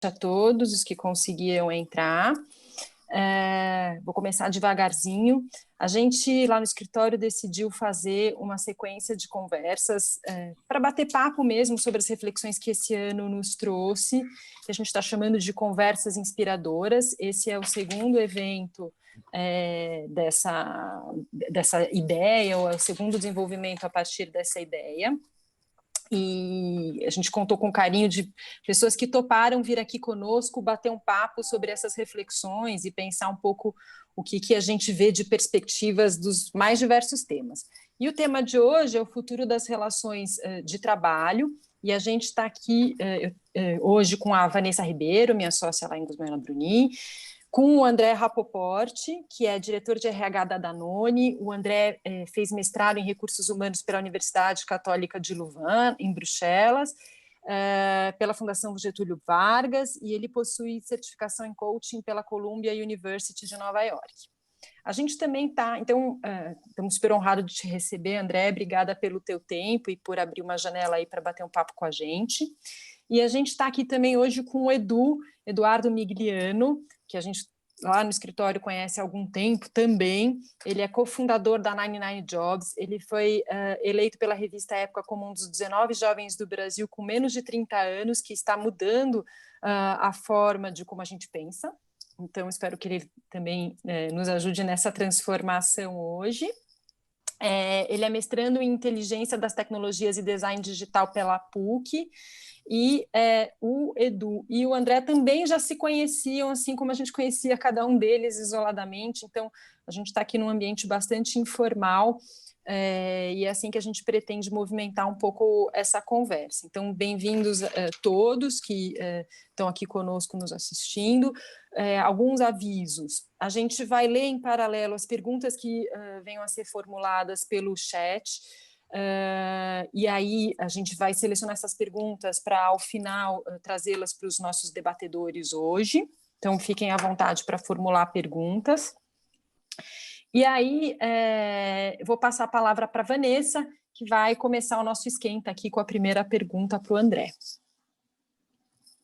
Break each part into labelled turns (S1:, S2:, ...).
S1: a todos os que conseguiram entrar. Vou começar devagarzinho. A gente, lá no escritório, decidiu fazer uma sequência de conversas para bater papo mesmo sobre as reflexões que esse ano nos trouxe, que a gente está chamando de conversas inspiradoras. Esse é o segundo evento dessa ideia, ou é o segundo desenvolvimento a partir dessa ideia. E a gente contou com o carinho de pessoas que toparam vir aqui conosco, bater um papo sobre essas reflexões e pensar um pouco o que a gente vê de perspectivas dos mais diversos temas. E o tema de hoje é o futuro das relações de trabalho, e a gente está aqui hoje com a Vanessa Ribeiro, minha sócia lá em Gusmão Bruni, com o André Rapoport, que é diretor de RH da Danone. O André fez mestrado em Recursos Humanos pela Universidade Católica de Louvain, em Bruxelas, pela Fundação Getúlio Vargas, e ele possui certificação em coaching pela Columbia University de Nova York. A gente também está, então, estamos super honrados de te receber, André, obrigada pelo teu tempo e por abrir uma janela aí para bater um papo com a gente. E a gente está aqui também hoje com o Eduardo Migliano, que a gente lá no escritório conhece há algum tempo também. Ele é cofundador da 99 Jobs, ele foi eleito pela revista Época como um dos 19 jovens do Brasil com menos de 30 anos, que está mudando a forma de como a gente pensa. Então, espero que ele também nos ajude nessa transformação hoje. Ele é mestrando em Inteligência das Tecnologias e Design Digital pela PUC, e o Edu e o André também já se conheciam, assim como a gente conhecia cada um deles isoladamente, então a gente está aqui num ambiente bastante informal, e é assim que a gente pretende movimentar um pouco essa conversa. Então, bem-vindos todos que estão aqui conosco nos assistindo. Alguns avisos. A gente vai ler em paralelo as perguntas que venham a ser formuladas pelo chat, e aí a gente vai selecionar essas perguntas para, ao final, trazê-las para os nossos debatedores hoje. Então, fiquem à vontade para formular perguntas. E aí, vou passar a palavra para a Vanessa, que vai começar o nosso esquenta aqui com a primeira pergunta para o André.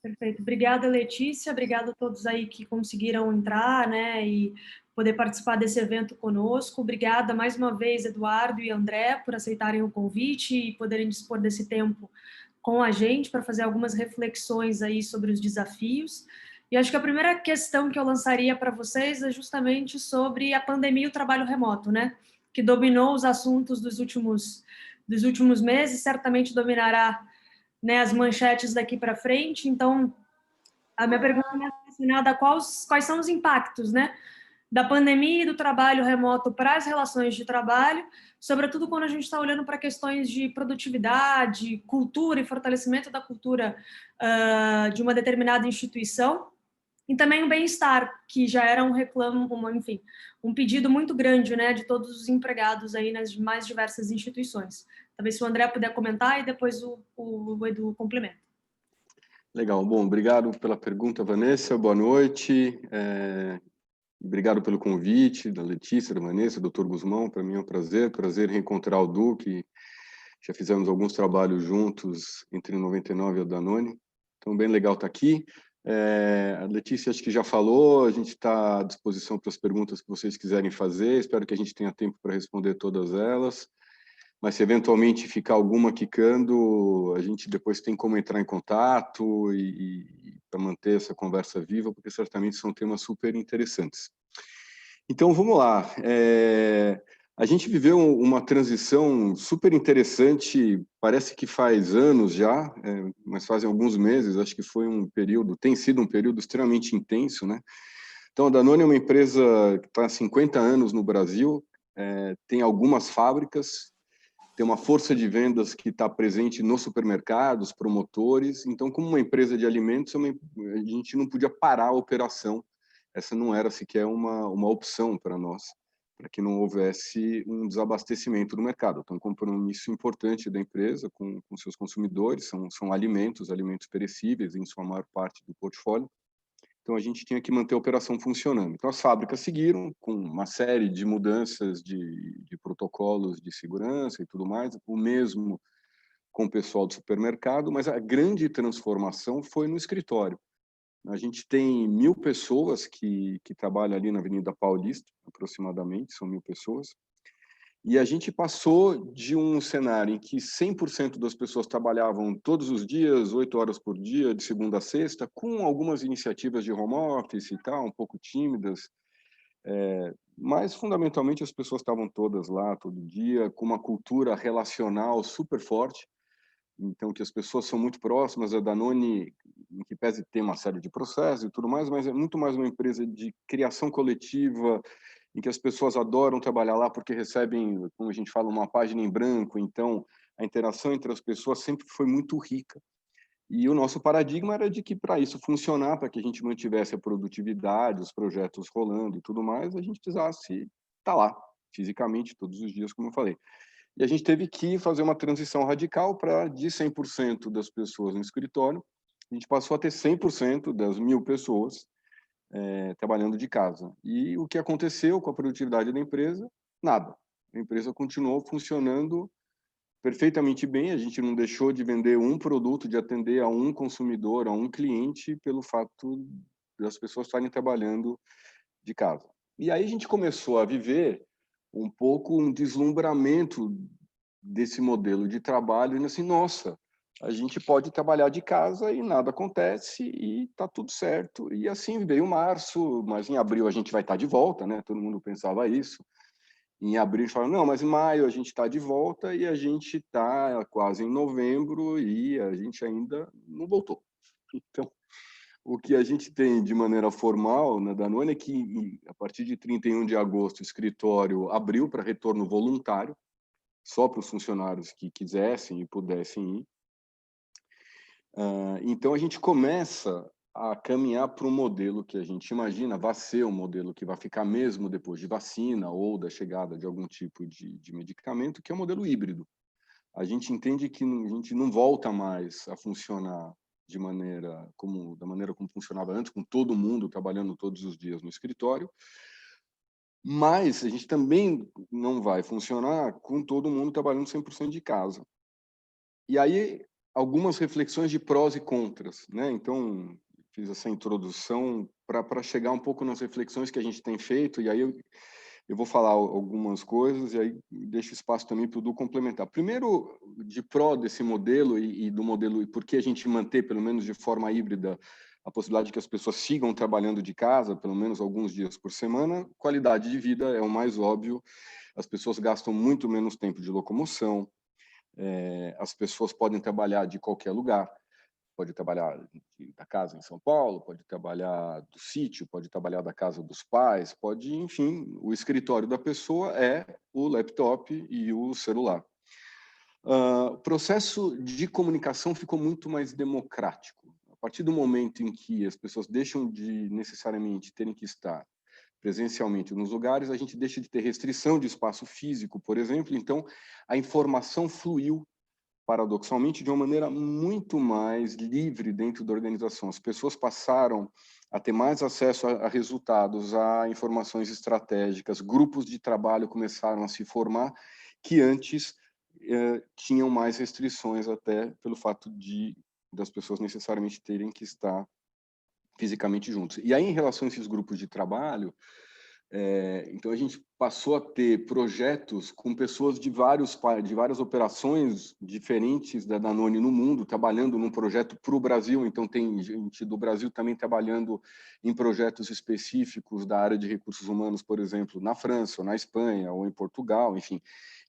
S2: Perfeito. Obrigada, Letícia. Obrigada a todos aí que conseguiram entrar, né, e poder participar desse evento conosco. Obrigada mais uma vez, Eduardo e André, por aceitarem o convite e poderem dispor desse tempo com a gente para fazer algumas reflexões aí sobre os desafios. E acho que a primeira questão que eu lançaria para vocês é justamente sobre a pandemia e o trabalho remoto, né, que dominou os assuntos dos últimos meses, certamente dominará, né, as manchetes daqui para frente. Então, a minha pergunta é relacionada a quais são os impactos, né, da pandemia e do trabalho remoto para as relações de trabalho, sobretudo quando a gente está olhando para questões de produtividade, cultura e fortalecimento da cultura de uma determinada instituição, e também o bem-estar, que já era um reclamo, enfim, um pedido muito grande, né, de todos os empregados aí nas mais diversas instituições. Talvez se o André puder comentar e depois o Edu complementa.
S3: Legal, bom, obrigado pela pergunta, Vanessa, boa noite, obrigado pelo convite da Letícia, da Vanessa, do Dr. Gusmão, para mim é um prazer reencontrar o Du, que já fizemos alguns trabalhos juntos entre 99 e a Danone, então bem legal estar aqui. A Letícia acho que já falou, a gente está à disposição para as perguntas que vocês quiserem fazer, espero que a gente tenha tempo para responder todas elas, mas se eventualmente ficar alguma quicando, a gente depois tem como entrar em contato e para manter essa conversa viva, porque certamente são temas super interessantes. Então, vamos lá. A gente viveu uma transição super interessante, parece que faz anos já, mas fazem alguns meses, acho que foi tem sido um período extremamente intenso, né? Então, a Danone é uma empresa que está há 50 anos no Brasil, tem algumas fábricas, tem uma força de vendas que está presente nos supermercados, promotores. Então, como uma empresa de alimentos, a gente não podia parar a operação. Essa não era sequer uma opção para nós, para que não houvesse um desabastecimento do mercado. Então, um compromisso importante da empresa com seus consumidores, são alimentos perecíveis, em sua maior parte do portfólio. Então, a gente tinha que manter a operação funcionando. Então, as fábricas seguiram com uma série de mudanças de protocolos de segurança e tudo mais, o mesmo com o pessoal do supermercado, mas a grande transformação foi no escritório. A gente tem 1.000 pessoas que trabalham ali na Avenida Paulista, aproximadamente, são 1.000 pessoas. E a gente passou de um cenário em que 100% das pessoas trabalhavam todos os dias, 8 horas por dia, de segunda a sexta, com algumas iniciativas de home office e tal, um pouco tímidas, mas fundamentalmente as pessoas estavam todas lá todo dia, com uma cultura relacional super forte. Então, que as pessoas são muito próximas. A Danone, em que pese tem uma série de processos e tudo mais, mas é muito mais uma empresa de criação coletiva, em que as pessoas adoram trabalhar lá porque recebem, como a gente fala, uma página em branco. Então, a interação entre as pessoas sempre foi muito rica. E o nosso paradigma era de que, para isso funcionar, para que a gente mantivesse a produtividade, os projetos rolando e tudo mais, a gente precisasse estar lá, fisicamente, todos os dias, como eu falei. E a gente teve que fazer uma transição radical para, de 100% das pessoas no escritório, a gente passou a ter 100% das 1.000 pessoas trabalhando de casa. E o que aconteceu com a produtividade da empresa? Nada. A empresa continuou funcionando perfeitamente bem, a gente não deixou de vender um produto, de atender a um consumidor, a um cliente, pelo fato das pessoas estarem trabalhando de casa. E aí a gente começou a viver um pouco um deslumbramento desse modelo de trabalho, e assim, nossa, a gente pode trabalhar de casa e nada acontece e está tudo certo. E assim veio março, mas em abril a gente vai estar de volta, né? Todo mundo pensava isso. Em abril, a gente falava, não, mas em maio a gente está de volta, e a gente está quase em novembro e a gente ainda não voltou. Então, o que a gente tem de maneira formal na Danone é que, a partir de 31 de agosto, o escritório abriu para retorno voluntário, só para os funcionários que quisessem e pudessem ir. Então, a gente começa a caminhar para um modelo que a gente imagina vai ser um modelo que vai ficar mesmo depois de vacina ou da chegada de algum tipo de medicamento, que é o modelo híbrido. A gente entende que a gente não volta mais a funcionar da maneira como funcionava antes, com todo mundo trabalhando todos os dias no escritório, mas a gente também não vai funcionar com todo mundo trabalhando 100% de casa. E aí, algumas reflexões de prós e contras, né? Então, fiz essa introdução para chegar um pouco nas reflexões que a gente tem feito, e aí eu vou falar algumas coisas e aí deixo espaço também para o Du complementar. Primeiro, de pró desse modelo e do modelo, e por que a gente manter, pelo menos de forma híbrida, a possibilidade de que as pessoas sigam trabalhando de casa, pelo menos alguns dias por semana. Qualidade de vida é o mais óbvio. As pessoas gastam muito menos tempo de locomoção, as pessoas podem trabalhar de qualquer lugar. Pode trabalhar da casa em São Paulo, pode trabalhar do sítio, pode trabalhar da casa dos pais, pode, enfim, o escritório da pessoa é o laptop e o celular. O processo de comunicação ficou muito mais democrático. A partir do momento em que as pessoas deixam de necessariamente terem que estar presencialmente nos lugares, a gente deixa de ter restrição de espaço físico, por exemplo, então a informação fluiu paradoxalmente, de uma maneira muito mais livre dentro da organização. As pessoas passaram a ter mais acesso a resultados, a informações estratégicas, grupos de trabalho começaram a se formar, que antes tinham mais restrições, até pelo fato das pessoas necessariamente terem que estar fisicamente juntos. E aí, em relação a esses grupos de trabalho, então a gente passou a ter projetos com pessoas de várias operações diferentes da Danone no mundo, trabalhando num projeto para o Brasil. Então tem gente do Brasil também trabalhando em projetos específicos da área de recursos humanos, por exemplo, na França, ou na Espanha, ou em Portugal, enfim.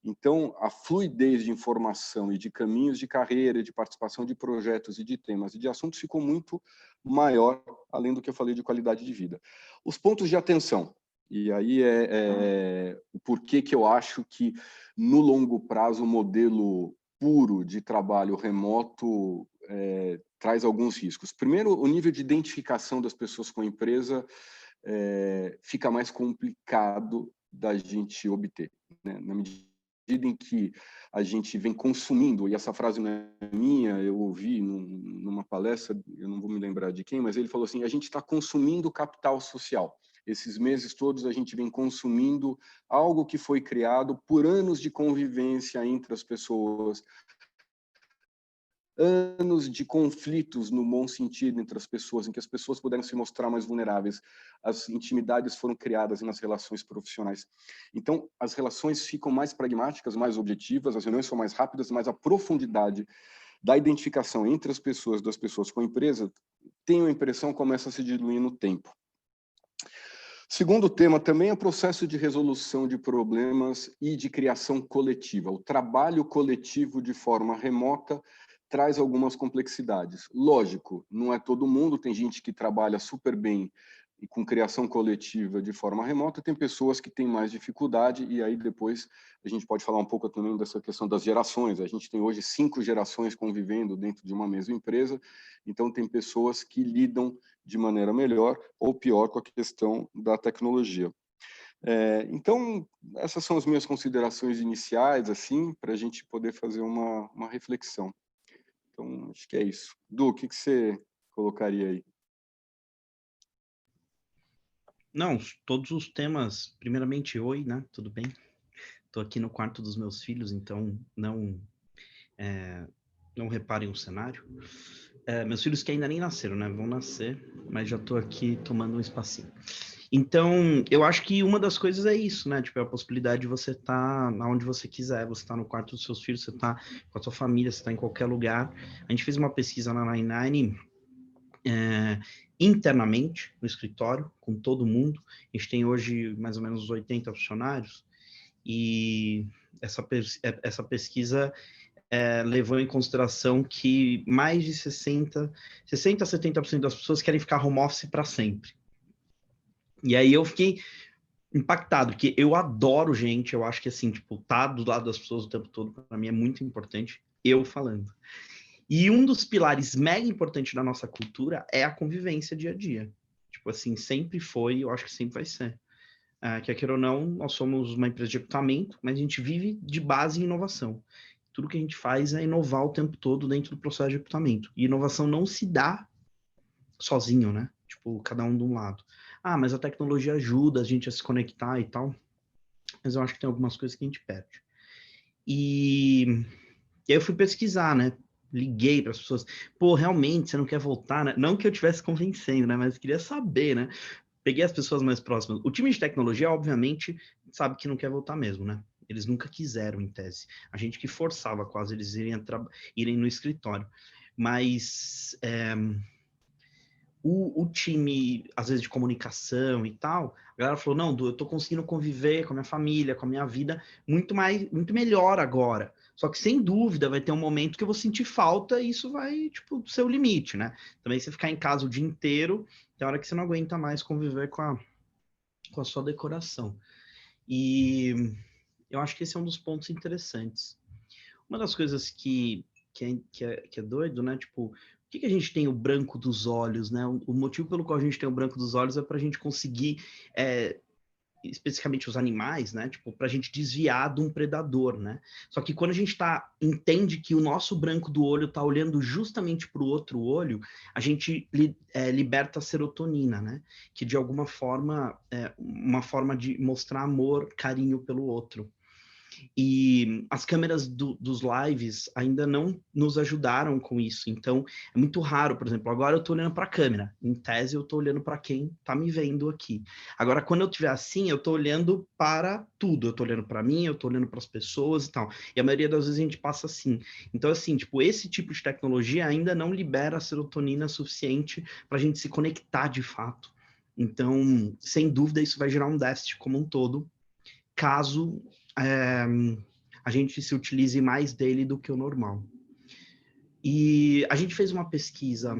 S3: Então a fluidez de informação e de caminhos de carreira, de participação de projetos e de temas e de assuntos ficou muito maior, além do que eu falei de qualidade de vida. Os pontos de atenção. E aí o porquê que eu acho que, no longo prazo, o modelo puro de trabalho remoto traz alguns riscos. Primeiro, o nível de identificação das pessoas com a empresa fica mais complicado da gente obter, né? Na medida em que a gente vem consumindo, e essa frase não é minha, eu ouvi numa palestra, eu não vou me lembrar de quem, mas ele falou assim, a gente está consumindo capital social. Esses meses todos a gente vem consumindo algo que foi criado por anos de convivência entre as pessoas, anos de conflitos, no bom sentido, entre as pessoas, em que as pessoas puderam se mostrar mais vulneráveis, as intimidades foram criadas nas relações profissionais. Então, as relações ficam mais pragmáticas, mais objetivas, as reuniões são mais rápidas, mas a profundidade da identificação entre as pessoas, das pessoas com a empresa, tenho a impressão, começa a se diluir no tempo. Segundo tema também é o processo de resolução de problemas e de criação coletiva. O trabalho coletivo de forma remota traz algumas complexidades. Lógico, não é todo mundo, tem gente que trabalha super bem e com criação coletiva de forma remota, tem pessoas que têm mais dificuldade, e aí depois a gente pode falar um pouco também dessa questão das gerações. A gente tem hoje 5 gerações convivendo dentro de uma mesma empresa, então tem pessoas que lidam de maneira melhor ou pior com a questão da tecnologia. Então, essas são as minhas considerações iniciais, assim, para a gente poder fazer uma reflexão. Então, acho que é isso. Du, o que você colocaria aí?
S4: Não, todos os temas, primeiramente, oi, né? Tudo bem? Estou aqui no quarto dos meus filhos, então não reparem o cenário. Meus filhos que ainda nem nasceram, né? Vão nascer, mas já estou aqui tomando um espacinho. Então, eu acho que uma das coisas é isso, né? Tipo, é a possibilidade de você estar onde você quiser. Você está no quarto dos seus filhos, você está com a sua família, você está em qualquer lugar. A gente fez uma pesquisa na Nine9, internamente, no escritório, com todo mundo. A gente tem hoje mais ou menos 80 funcionários, e essa pesquisa levou em consideração que mais de 60 a 70% das pessoas querem ficar home office para sempre. E aí eu fiquei impactado, porque eu adoro gente, eu acho que assim, tipo, tá do lado das pessoas o tempo todo, para mim é muito importante, eu falando. E um dos pilares mega importantes da nossa cultura é a convivência dia a dia. Tipo assim, sempre foi, eu acho que sempre vai ser. Quer queira ou não, nós somos uma empresa de equipamento, mas a gente vive de base em inovação. Tudo que a gente faz é inovar o tempo todo dentro do processo de recrutamento. E inovação não se dá sozinho, né? Tipo, cada um de um lado. Mas a tecnologia ajuda a gente a se conectar e tal. Mas eu acho que tem algumas coisas que a gente perde. E aí eu fui pesquisar, né? Liguei para as pessoas. Pô, realmente, você não quer voltar, né? Não que eu estivesse convencendo, né? Mas queria saber, né? Peguei as pessoas mais próximas. O time de tecnologia, obviamente, sabe que não quer voltar mesmo, né? Eles nunca quiseram, em tese. A gente que forçava quase eles irem no escritório. Mas o time, às vezes, de comunicação e tal, a galera falou, não, Du, eu tô conseguindo conviver com a minha família, com a minha vida, muito melhor agora. Só que, sem dúvida, vai ter um momento que eu vou sentir falta e isso vai, tipo, ser o limite, né? Também você ficar em casa o dia inteiro, tem hora que você não aguenta mais conviver com a sua decoração. E eu acho que esse é um dos pontos interessantes. Uma das coisas que é doido, né? Tipo, por que a gente tem o branco dos olhos, né? O motivo pelo qual a gente tem o branco dos olhos é para a gente conseguir, especificamente os animais, né? Tipo, para a gente desviar de um predador, né? Só que quando a gente entende que o nosso branco do olho está olhando justamente para o outro olho, a gente liberta a serotonina, né? Que de alguma forma é uma forma de mostrar amor, carinho pelo outro. E as câmeras dos lives ainda não nos ajudaram com isso. Então, é muito raro, por exemplo, agora eu estou olhando para a câmera. Em tese, eu estou olhando para quem está me vendo aqui. Agora, quando eu estiver assim, eu estou olhando para tudo. Eu estou olhando para mim, eu estou olhando para as pessoas e tal. E a maioria das vezes a gente passa assim. Então, assim, tipo, esse tipo de tecnologia ainda não libera a serotonina suficiente para a gente se conectar de fato. Então, sem dúvida, isso vai gerar um déficit como um todo, caso a gente se utilize mais dele do que o normal. E a gente fez uma pesquisa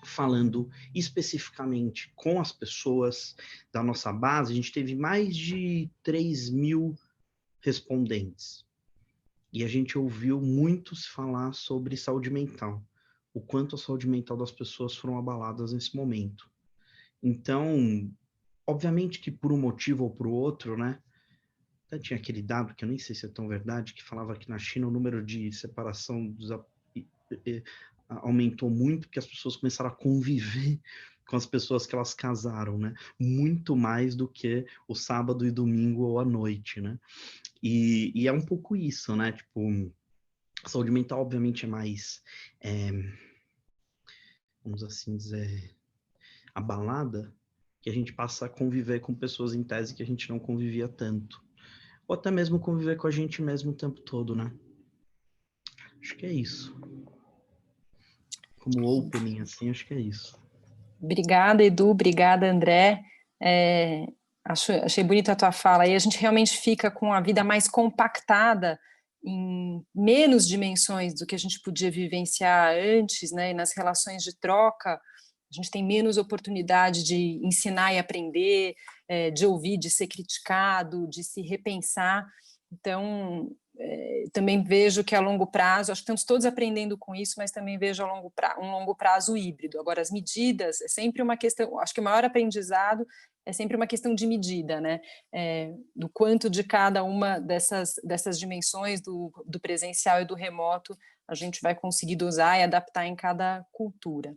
S4: falando especificamente com as pessoas da nossa base. A gente teve mais de 3.000 respondentes. E a gente ouviu muitos falar sobre saúde mental, o quanto a saúde mental das pessoas foram abaladas nesse momento. Então, obviamente que por um motivo ou por outro, né? Até tinha aquele dado, que eu nem sei se é tão verdade, que falava que na China o número de separação aumentou muito, porque as pessoas começaram a conviver com as pessoas que elas casaram, né? Muito mais do que o sábado e domingo ou à noite, né? E é um pouco isso, né? Tipo, A saúde mental, obviamente, é mais, vamos assim dizer, abalada, que a gente passa a conviver com pessoas em tese que a gente não convivia tanto. Ou até mesmo conviver com a gente mesmo o tempo todo, né? Acho que é isso. Como opening, assim, acho que é isso.
S1: Obrigada, Edu. Obrigada, André. Achei bonita a tua fala. E a gente realmente fica com a vida mais compactada em menos dimensões do que a gente podia vivenciar antes, né? E nas relações de troca, a gente tem menos oportunidade de ensinar e aprender, de ouvir, de ser criticado, de se repensar. Então, também vejo que a longo prazo, acho que estamos todos aprendendo com isso, mas também vejo um longo prazo híbrido. Agora, as medidas é sempre uma questão, acho que o maior aprendizado é sempre uma questão de medida, né? Do quanto de cada uma dessas dimensões do presencial e do remoto a gente vai conseguir dosar e adaptar em cada cultura.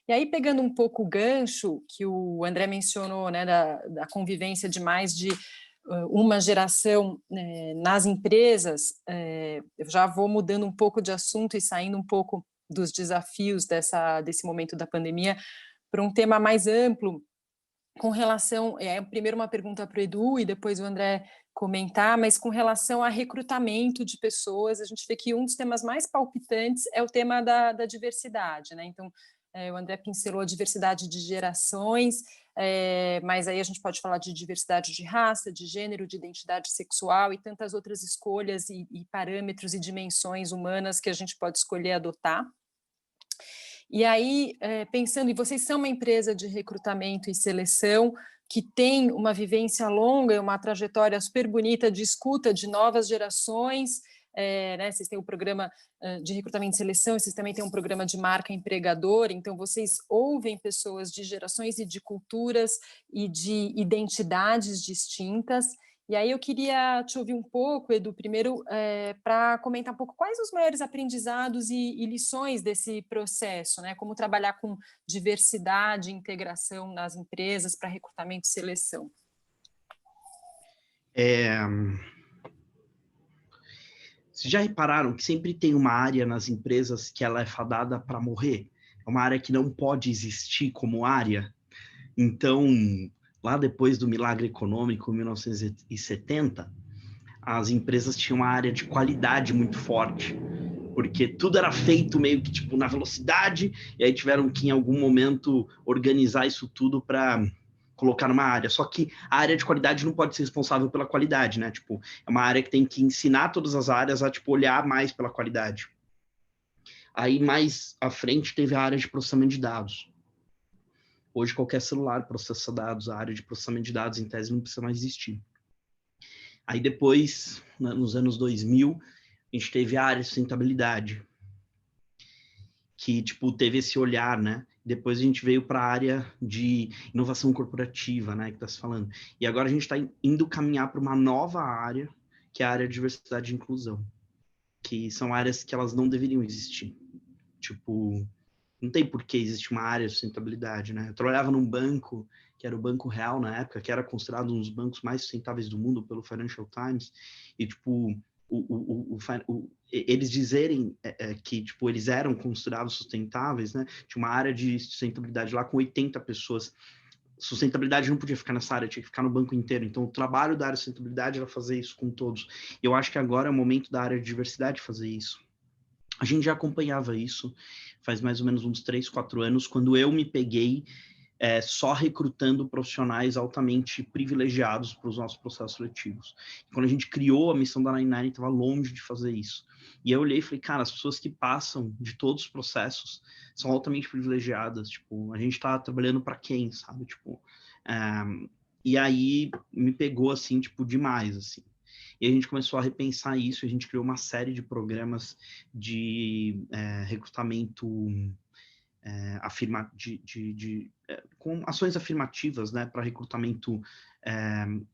S1: E aí, pegando um pouco o gancho que o André mencionou, né, da convivência de mais de uma geração nas empresas, eu já vou mudando um pouco de assunto e saindo um pouco dos desafios desse momento da pandemia para um tema mais amplo, com relação, primeiro uma pergunta para o Edu e depois o André comentar, mas com relação a recrutamento de pessoas, a gente vê que um dos temas mais palpitantes é o tema da diversidade, né? Então, o André pincelou a diversidade de gerações, mas aí a gente pode falar de diversidade de raça, de gênero, de identidade sexual e tantas outras escolhas e parâmetros e dimensões humanas que a gente pode escolher adotar. E aí, pensando, e vocês são uma empresa de recrutamento e seleção que tem uma vivência longa, uma trajetória super bonita de escuta de novas gerações, né? Vocês têm o programa de recrutamento e seleção, vocês também têm um programa de marca empregadora, então vocês ouvem pessoas de gerações e de culturas e de identidades distintas. E aí eu queria te ouvir um pouco, Edu, primeiro para comentar um pouco quais os maiores aprendizados e lições desse processo, né? Como trabalhar com diversidade e integração nas empresas para recrutamento e seleção.
S4: Vocês já repararam que sempre tem uma área nas empresas que ela é fadada para morrer? É uma área que não pode existir como área? Então, lá depois do milagre econômico, em 1970, as empresas tinham uma área de qualidade muito forte, porque tudo era feito meio que tipo na velocidade, e aí tiveram que em algum momento organizar isso tudo para colocar numa área. Só que a área de qualidade não pode ser responsável pela qualidade, né? Tipo, é uma área que tem que ensinar todas as áreas a tipo olhar mais pela qualidade. Aí mais à frente teve a área de processamento de dados. Hoje qualquer celular processa dados, a área de processamento de dados em tese não precisa mais existir. Aí depois, nos anos 2000, a gente teve a área de sustentabilidade, que tipo teve esse olhar, né? Depois a gente veio para a área de inovação corporativa, né, que está se falando. E agora a gente está indo caminhar para uma nova área, que é a área de diversidade e inclusão, que são áreas que elas não deveriam existir. Tipo, não tem por que existir uma área de sustentabilidade, né? Eu trabalhava num banco, que era o Banco Real na época, que era considerado um dos bancos mais sustentáveis do mundo pelo Financial Times, e tipo, eles dizerem que tipo, eles eram considerados sustentáveis, né? Tinha uma área de sustentabilidade lá com 80 pessoas. Sustentabilidade não podia ficar nessa área, tinha que ficar no banco inteiro. Então, o trabalho da área de sustentabilidade era fazer isso com todos. Eu acho que agora é o momento da área de diversidade fazer isso. A gente já acompanhava isso faz mais ou menos uns 3, 4 anos, quando eu me peguei só recrutando profissionais altamente privilegiados para os nossos processos seletivos. Quando a gente criou a missão da 99, estava longe de fazer isso. E eu olhei e falei, cara, as pessoas que passam de todos os processos são altamente privilegiadas. Tipo, a gente está trabalhando para quem, sabe? Tipo, e aí me pegou assim, tipo, demais, assim. E a gente começou a repensar isso, a gente criou uma série de programas de recrutamento com ações afirmativas, né, para recrutamento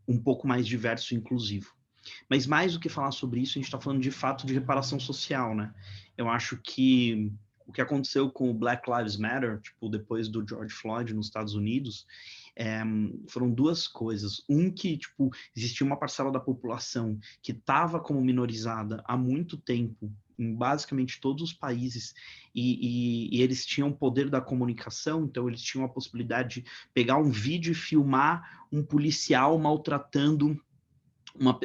S4: um pouco mais diverso e inclusivo. Mas mais do que falar sobre isso, a gente está falando de fato de reparação social, né? Eu acho que o que aconteceu com o Black Lives Matter, tipo, depois do George Floyd nos Estados Unidos, foram duas coisas. Que, tipo, existia uma parcela da população que estava como minorizada há muito tempo em basicamente todos os países, e eles tinham o poder da comunicação, então eles tinham a possibilidade de pegar um vídeo e filmar um policial maltratando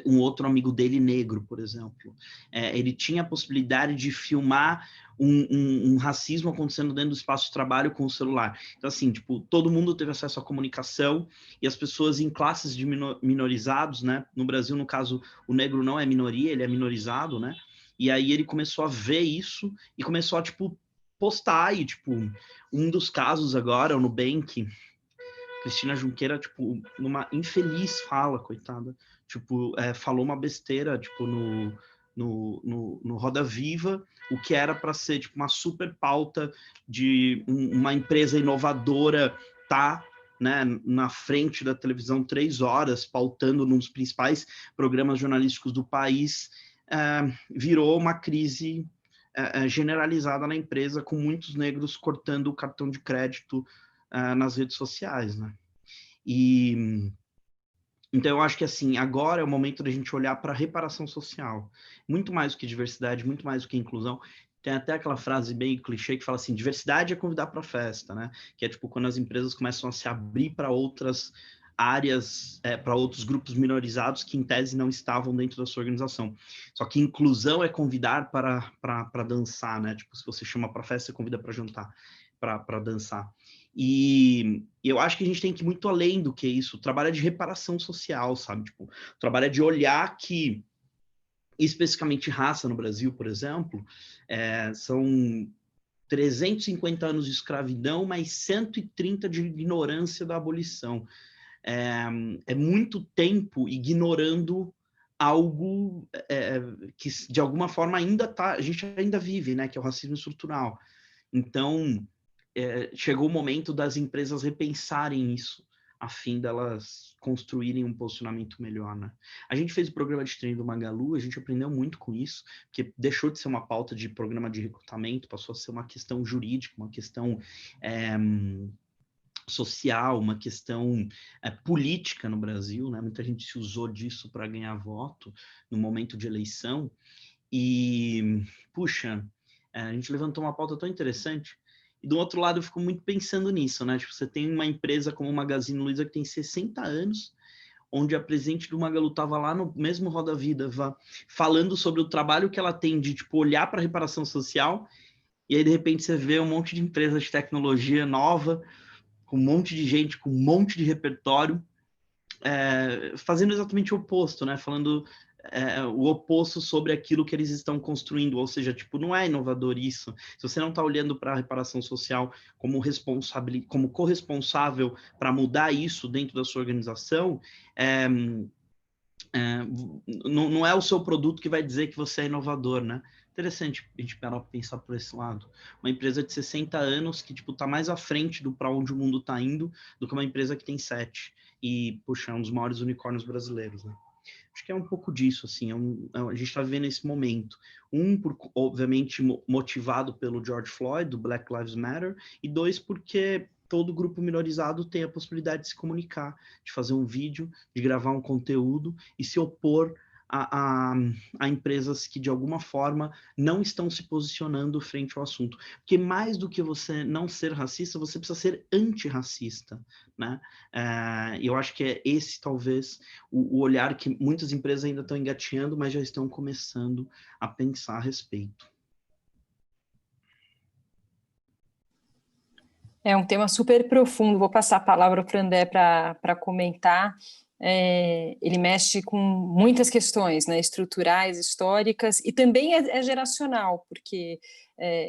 S4: um outro amigo dele negro, por exemplo. Ele tinha a possibilidade de filmar um racismo acontecendo dentro do espaço de trabalho com o celular. Então, assim, tipo, todo mundo teve acesso à comunicação, e as pessoas em classes de minorizados, né? No Brasil, no caso, o negro não é minoria, ele é minorizado, né? E aí ele começou a ver isso e começou a, tipo, postar, e, tipo, um dos casos agora, o Nubank, Cristina Junqueira, tipo, numa infeliz fala, coitada, tipo, falou uma besteira, tipo, no Roda Viva, o que era para ser, tipo, uma super pauta de uma empresa inovadora tá, né, na frente da televisão 3 horas, pautando nos principais programas jornalísticos do país, virou uma crise generalizada na empresa, com muitos negros cortando o cartão de crédito nas redes sociais, né? E então eu acho que assim, agora é o momento da gente olhar para a reparação social, muito mais do que diversidade, muito mais do que inclusão. Tem até aquela frase bem clichê que fala assim: diversidade é convidar para festa, né? Que é tipo quando as empresas começam a se abrir para outras áreas, para outros grupos minorizados que em tese não estavam dentro da sua organização. Só que inclusão é convidar para dançar, né? Tipo, se você chama para festa, você convida para jantar, para dançar. E eu acho que a gente tem que ir muito além do que isso. O trabalho é de reparação social, sabe? Tipo, o trabalho é de olhar que, especificamente raça no Brasil, por exemplo, são 350 anos de escravidão, mais 130 de ignorância da abolição. É muito tempo ignorando algo que, de alguma forma, a gente ainda vive, né? Que é o racismo estrutural. Então, chegou o momento das empresas repensarem isso, a fim delas construírem um posicionamento melhor, né? A gente fez o programa de treino do Magalu, a gente aprendeu muito com isso, porque deixou de ser uma pauta de programa de recrutamento, passou a ser uma questão jurídica, uma questão social, uma questão política no Brasil, né? Muita gente se usou disso para ganhar voto no momento de eleição, e, puxa, a gente levantou uma pauta tão interessante. E do outro lado, eu fico muito pensando nisso, né? Tipo, você tem uma empresa como o Magazine Luiza que tem 60 anos, onde a presidente do Magalu estava lá no mesmo Roda Vida, falando sobre o trabalho que ela tem de, tipo, olhar para a reparação social, e aí, de repente, você vê um monte de empresas de tecnologia nova, com um monte de gente, com um monte de repertório, fazendo exatamente o oposto, né? Falando o oposto sobre aquilo que eles estão construindo, ou seja, tipo, não é inovador isso. Se você não está olhando para a reparação social como como corresponsável para mudar isso dentro da sua organização, não é o seu produto que vai dizer que você é inovador, né? Interessante a gente parar para pensar por esse lado. Uma empresa de 60 anos que, tipo, tá mais à frente do para onde o mundo está indo do que uma empresa que tem 7. E, puxa, é um dos maiores unicórnios brasileiros, né? Acho que é um pouco disso, assim, a gente está vivendo esse momento. Obviamente, motivado pelo George Floyd, do Black Lives Matter, e 2, porque todo grupo minorizado tem a possibilidade de se comunicar, de fazer um vídeo, de gravar um conteúdo e se opor a empresas que, de alguma forma, não estão se posicionando frente ao assunto. Porque mais do que você não ser racista, você precisa ser antirracista, né? Eu acho que é esse, talvez, o olhar que muitas empresas ainda estão engateando, mas já estão começando a pensar a respeito.
S1: É um tema super profundo. Vou passar a palavra para o André para comentar. Ele mexe com muitas questões, né, estruturais, históricas, e também é geracional, porque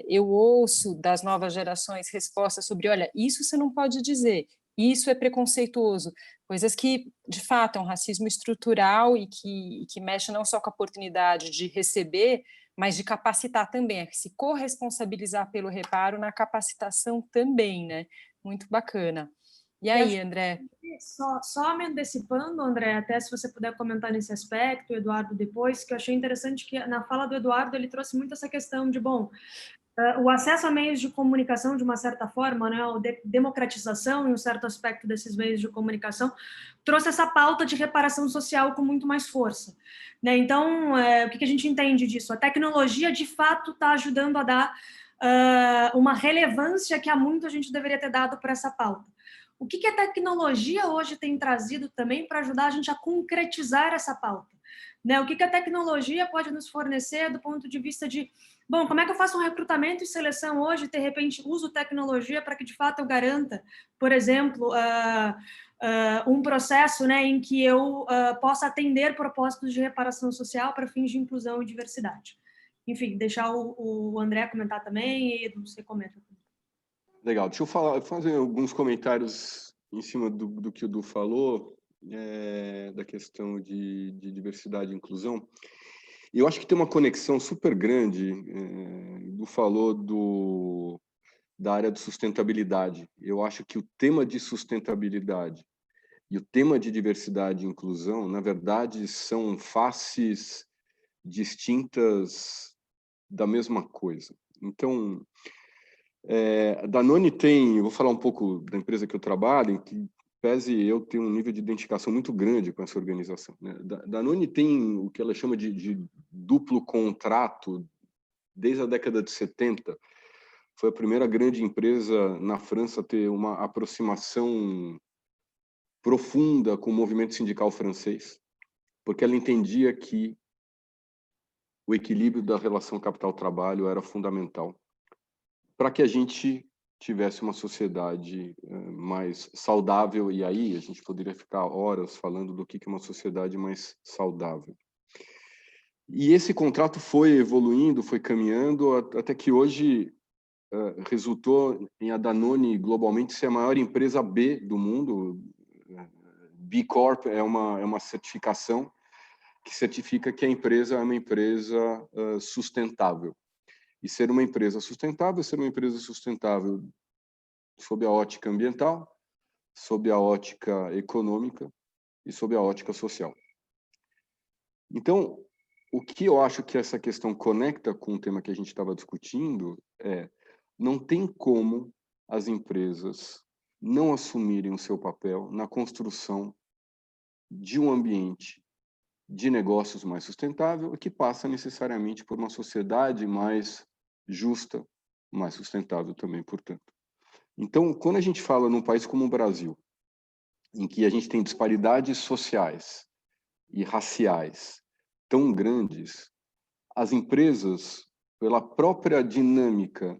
S1: eu ouço das novas gerações respostas sobre, olha, isso você não pode dizer, isso é preconceituoso, coisas que, de fato, é um racismo estrutural e que mexe não só com a oportunidade de receber, mas de capacitar também, se corresponsabilizar pelo reparo na capacitação também, né? Muito bacana. E aí, André?
S2: Só me antecipando, André, até se você puder comentar nesse aspecto, Eduardo, depois, que eu achei interessante que na fala do Eduardo ele trouxe muito essa questão de, bom, o acesso a meios de comunicação, de uma certa forma, né, a democratização em um certo aspecto desses meios de comunicação, trouxe essa pauta de reparação social com muito mais força. Né? Então, o que a gente entende disso? A tecnologia, de fato, está ajudando a dar uma relevância que há muito a gente deveria ter dado para essa pauta. O que a tecnologia hoje tem trazido também para ajudar a gente a concretizar essa pauta? Né? O que a tecnologia pode nos fornecer do ponto de vista de, bom, como é que eu faço um recrutamento e seleção hoje, de repente uso tecnologia para que de fato eu garanta, por exemplo, um processo, né, em que eu possa atender propósitos de reparação social para fins de inclusão e diversidade. Enfim, deixar o André comentar também e Edu, você comenta.
S3: Legal, deixa eu fazer alguns comentários em cima do que o Edu falou, da questão de diversidade e inclusão. Eu acho que tem uma conexão super grande. Edu falou da área de sustentabilidade. Eu acho que o tema de sustentabilidade e o tema de diversidade e inclusão, na verdade, são faces distintas da mesma coisa. Então, a Danone eu vou falar um pouco da empresa que eu trabalho, em que pese eu ter um nível de identificação muito grande com essa organização. Né? Danone tem o que ela chama de duplo contrato desde a década de 70. Foi a primeira grande empresa na França a ter uma aproximação profunda com o movimento sindical francês, porque ela entendia que o equilíbrio da relação capital-trabalho era fundamental para que a gente tivesse uma sociedade mais saudável, e aí a gente poderia ficar horas falando do que é uma sociedade mais saudável. E esse contrato foi evoluindo, foi caminhando, até que hoje resultou em a Danone globalmente ser a maior empresa B do mundo. B Corp é uma certificação que certifica que a empresa é uma empresa sustentável. E ser uma empresa sustentável sob a ótica ambiental, sob a ótica econômica e sob a ótica social. Então, o que eu acho que essa questão conecta com o tema que a gente estava discutindo não tem como as empresas não assumirem o seu papel na construção de um ambiente de negócios mais sustentável, que passa necessariamente por uma sociedade mais justa, mais sustentável também, portanto. Então, quando a gente fala num país como o Brasil, em que a gente tem disparidades sociais e raciais tão grandes, as empresas, pela própria dinâmica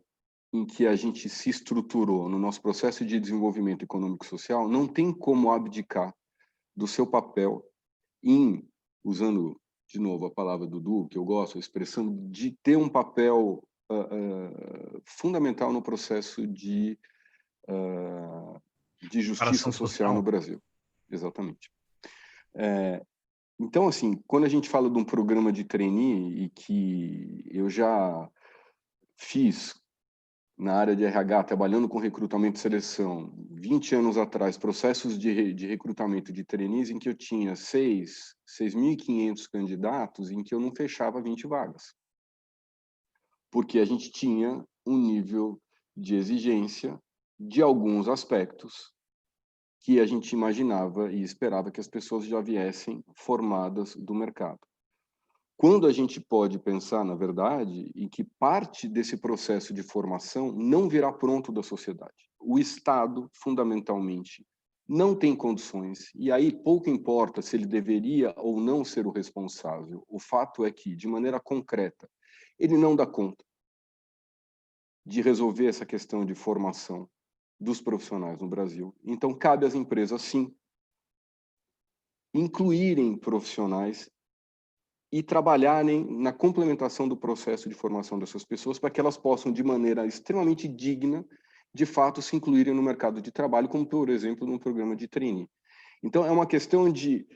S3: em que a gente se estruturou no nosso processo de desenvolvimento econômico e social, não tem como abdicar do seu papel em, usando de novo a palavra do Du, que eu gosto, a expressão de ter um papel fundamental no processo de justiça social no Brasil. Exatamente. Então, assim, quando a gente fala de um programa de trainee, e que eu já fiz na área de RH, trabalhando com recrutamento e seleção, 20 anos atrás, processos de recrutamento de trainees em que eu tinha 6.500 candidatos, em que eu não fechava 20 vagas. Porque a gente tinha um nível de exigência de alguns aspectos que a gente imaginava e esperava que as pessoas já viessem formadas do mercado. Quando a gente pode pensar, na verdade, em que parte desse processo de formação não virá pronto da sociedade. O Estado, fundamentalmente, não tem condições, e aí pouco importa se ele deveria ou não ser o responsável. O fato é que, de maneira concreta, ele não dá conta de resolver essa questão de formação dos profissionais no Brasil. Então, cabe às empresas, sim, incluírem profissionais e trabalharem na complementação do processo de formação dessas pessoas para que elas possam, de maneira extremamente digna, de fato, se incluírem no mercado de trabalho, como, por exemplo, num programa de trainee. Então, é uma questão de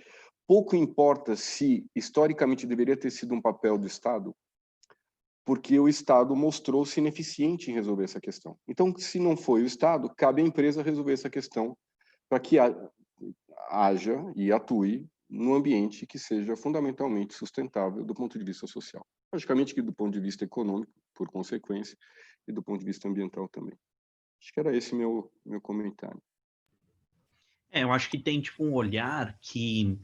S3: pouco importa se, historicamente, deveria ter sido um papel do Estado, porque o Estado mostrou-se ineficiente em resolver essa questão. Então, se não foi o Estado, cabe à empresa resolver essa questão para que haja e atue num ambiente que seja fundamentalmente sustentável do ponto de vista social. Logicamente que do ponto de vista econômico, por consequência, e do ponto de vista ambiental também. Acho que era esse meu comentário.
S4: Eu acho que tem, tipo, um olhar que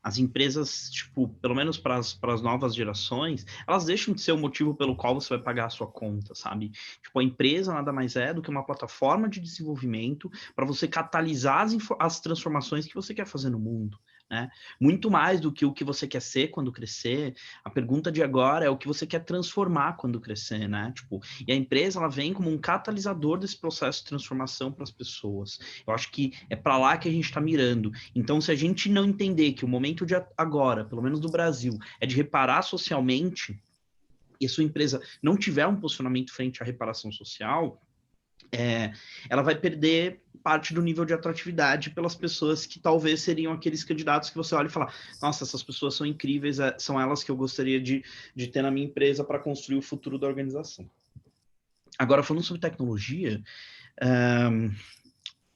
S4: as empresas, tipo, pelo menos para as novas gerações, elas deixam de ser o motivo pelo qual você vai pagar a sua conta, sabe? Tipo, a empresa nada mais é do que uma plataforma de desenvolvimento para você catalisar as transformações que você quer fazer no mundo, né? Muito mais do que o que você quer ser quando crescer, a pergunta de agora é o que você quer transformar quando crescer, né? Tipo, e a empresa, ela vem como um catalisador desse processo de transformação para as pessoas. Eu acho que é para lá que a gente está mirando. Então, se a gente não entender que o momento de agora, pelo menos do Brasil, é de reparar socialmente, e a sua empresa não tiver um posicionamento frente à reparação social, ela vai perder parte do nível de atratividade pelas pessoas que talvez seriam aqueles candidatos que você olha e fala, nossa, essas pessoas são incríveis, são elas que eu gostaria de ter na minha empresa para construir o futuro da organização. Agora, falando sobre tecnologia,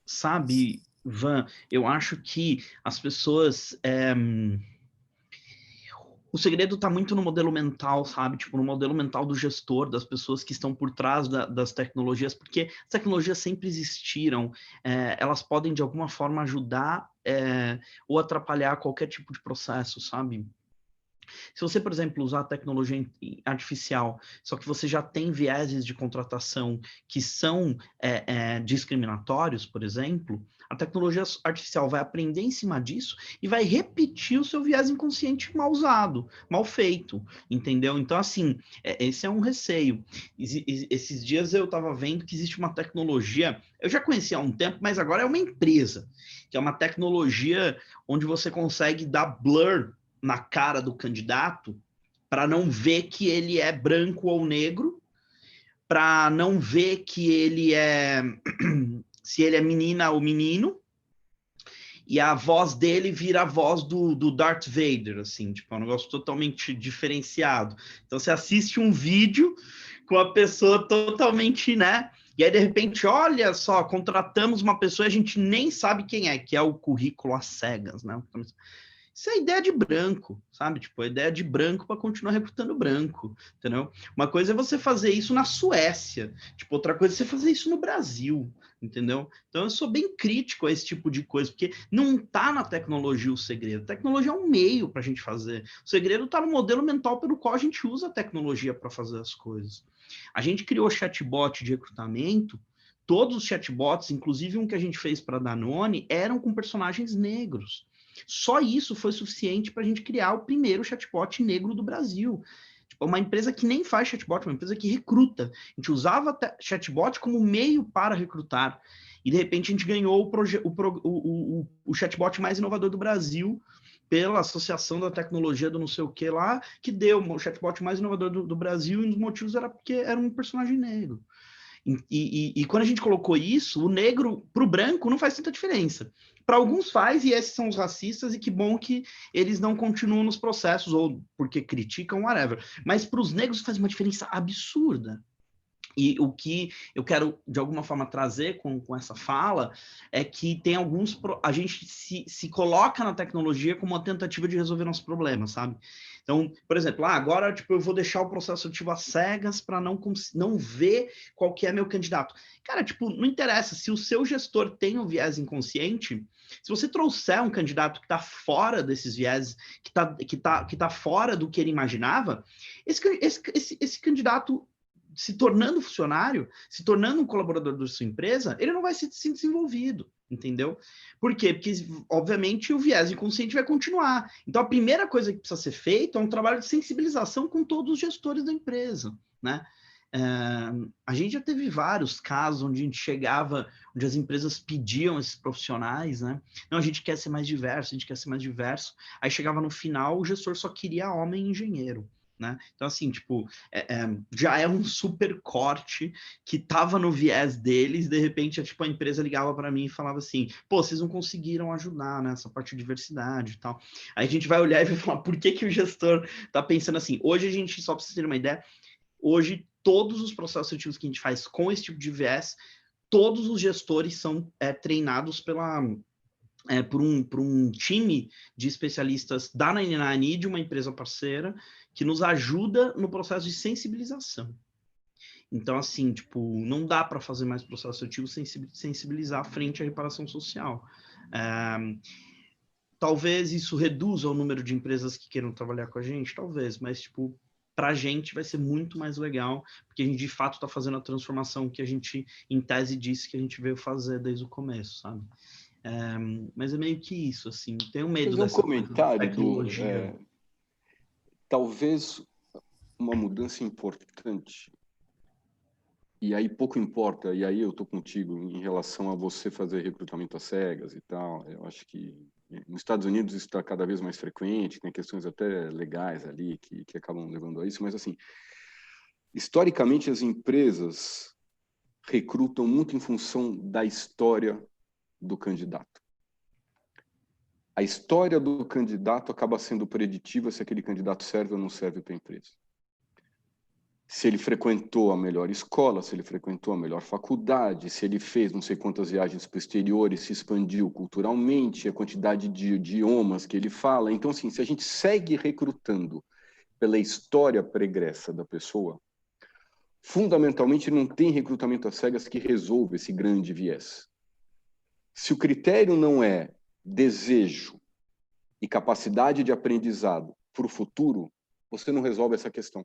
S4: sabe, Van, eu acho que as pessoas... o segredo está muito no modelo mental, sabe? Tipo, no modelo mental do gestor, das pessoas que estão por trás das tecnologias, porque as tecnologias sempre existiram, elas podem, de alguma forma, ajudar ou atrapalhar qualquer tipo de processo, sabe? Se você, por exemplo, usar a tecnologia artificial, só que você já tem vieses de contratação que são discriminatórios, por exemplo, a tecnologia artificial vai aprender em cima disso e vai repetir o seu viés inconsciente mal usado, mal feito, entendeu? Então, assim, esse é um receio. Esses dias eu estava vendo que existe uma tecnologia, eu já conhecia há um tempo, mas agora é uma empresa, que é uma tecnologia onde você consegue dar blur na cara do candidato para não ver que ele é branco ou negro, para não ver que ele é se ele é menina ou menino, e a voz dele vira a voz do Darth Vader, assim, tipo, é um negócio totalmente diferenciado. Então você assiste um vídeo com a pessoa totalmente, né? E aí, de repente, olha só, contratamos uma pessoa e a gente nem sabe quem é, que é o currículo às cegas, né? Isso é ideia de branco, sabe? Tipo, a ideia de branco para continuar recrutando branco, entendeu? Uma coisa é você fazer isso na Suécia, tipo, outra coisa é você fazer isso no Brasil, entendeu? Então, eu sou bem crítico a esse tipo de coisa, porque não tá na tecnologia o segredo. A tecnologia é um meio para a gente fazer. O segredo está no modelo mental pelo qual a gente usa a tecnologia para fazer as coisas. A gente criou chatbot de recrutamento. Todos os chatbots, inclusive um que a gente fez para a Danone, eram com personagens negros. Só isso foi suficiente para a gente criar o primeiro chatbot negro do Brasil. Tipo, uma empresa que nem faz chatbot, uma empresa que recruta. A gente usava chatbot como meio para recrutar. E, de repente, a gente ganhou o chatbot mais inovador do Brasil pela Associação da Tecnologia do não sei o que lá, que deu o chatbot mais inovador do Brasil, e um dos motivos era porque era um personagem negro. E quando a gente colocou isso, o negro para o branco não faz tanta diferença. Para alguns faz, e esses são os racistas, e que bom que eles não continuam nos processos, ou porque criticam, whatever. Mas para os negros faz uma diferença absurda. E o que eu quero, de alguma forma, trazer com essa fala é que tem alguns... A gente se coloca na tecnologia como uma tentativa de resolver nossos problemas, sabe? Então, por exemplo, agora tipo, eu vou deixar o processo seletivo às cegas para não ver qual que é meu candidato. Cara, tipo, não interessa. Se o seu gestor tem um viés inconsciente, se você trouxer um candidato que está fora desses viés, que tá fora do que ele imaginava, esse candidato se tornando funcionário, se tornando um colaborador da sua empresa, ele não vai ser desenvolvido, entendeu? Por quê? Porque, obviamente, o viés inconsciente vai continuar. Então, a primeira coisa que precisa ser feita é um trabalho de sensibilização com todos os gestores da empresa, né? A gente já teve vários casos onde a gente chegava, onde as empresas pediam esses profissionais, né? Não, a gente quer ser mais diverso, a gente quer ser mais diverso. Aí chegava no final, o gestor só queria homem engenheiro. Né? Então, assim, tipo, já é um super corte que tava no viés deles, de repente, tipo, a empresa ligava para mim e falava assim, pô, vocês não conseguiram ajudar nessa parte de diversidade e tal. Aí a gente vai olhar e vai falar, por que o gestor tá pensando assim? Hoje a gente, só para vocês terem uma ideia, hoje todos os processos seletivos que a gente faz com esse tipo de viés, todos os gestores são treinados por um time de especialistas da 99 e de uma empresa parceira que nos ajuda no processo de sensibilização. Então, assim, tipo, não dá para fazer mais processo seletivo sem sensibilizar frente à reparação social. Talvez isso reduza o número de empresas que queiram trabalhar com a gente, talvez, mas, tipo, para a gente vai ser muito mais legal, porque a gente, de fato, está fazendo a transformação que a gente, em tese, disse que a gente veio fazer desde o começo, sabe? Mas é meio que isso, assim. Tenho medo
S3: Fazer um
S4: dessa coisa da
S3: comentário
S4: tecnologia.
S3: talvez uma mudança importante, e aí pouco importa, e aí eu estou contigo em relação a você fazer recrutamento às cegas e tal. Eu acho que nos Estados Unidos isso está cada vez mais frequente, tem questões até legais ali que acabam levando a isso, mas assim, historicamente as empresas recrutam muito em função da história do candidato. A história do candidato acaba sendo preditiva se aquele candidato serve ou não serve para a empresa. Se ele frequentou a melhor escola, se ele frequentou a melhor faculdade, se ele fez não sei quantas viagens para o exterior e se expandiu culturalmente, a quantidade de idiomas que ele fala. Então, assim, se a gente segue recrutando pela história pregressa da pessoa, fundamentalmente não tem recrutamento às cegas que resolva esse grande viés. Se o critério não é desejo e capacidade de aprendizado para o futuro, você não resolve essa questão.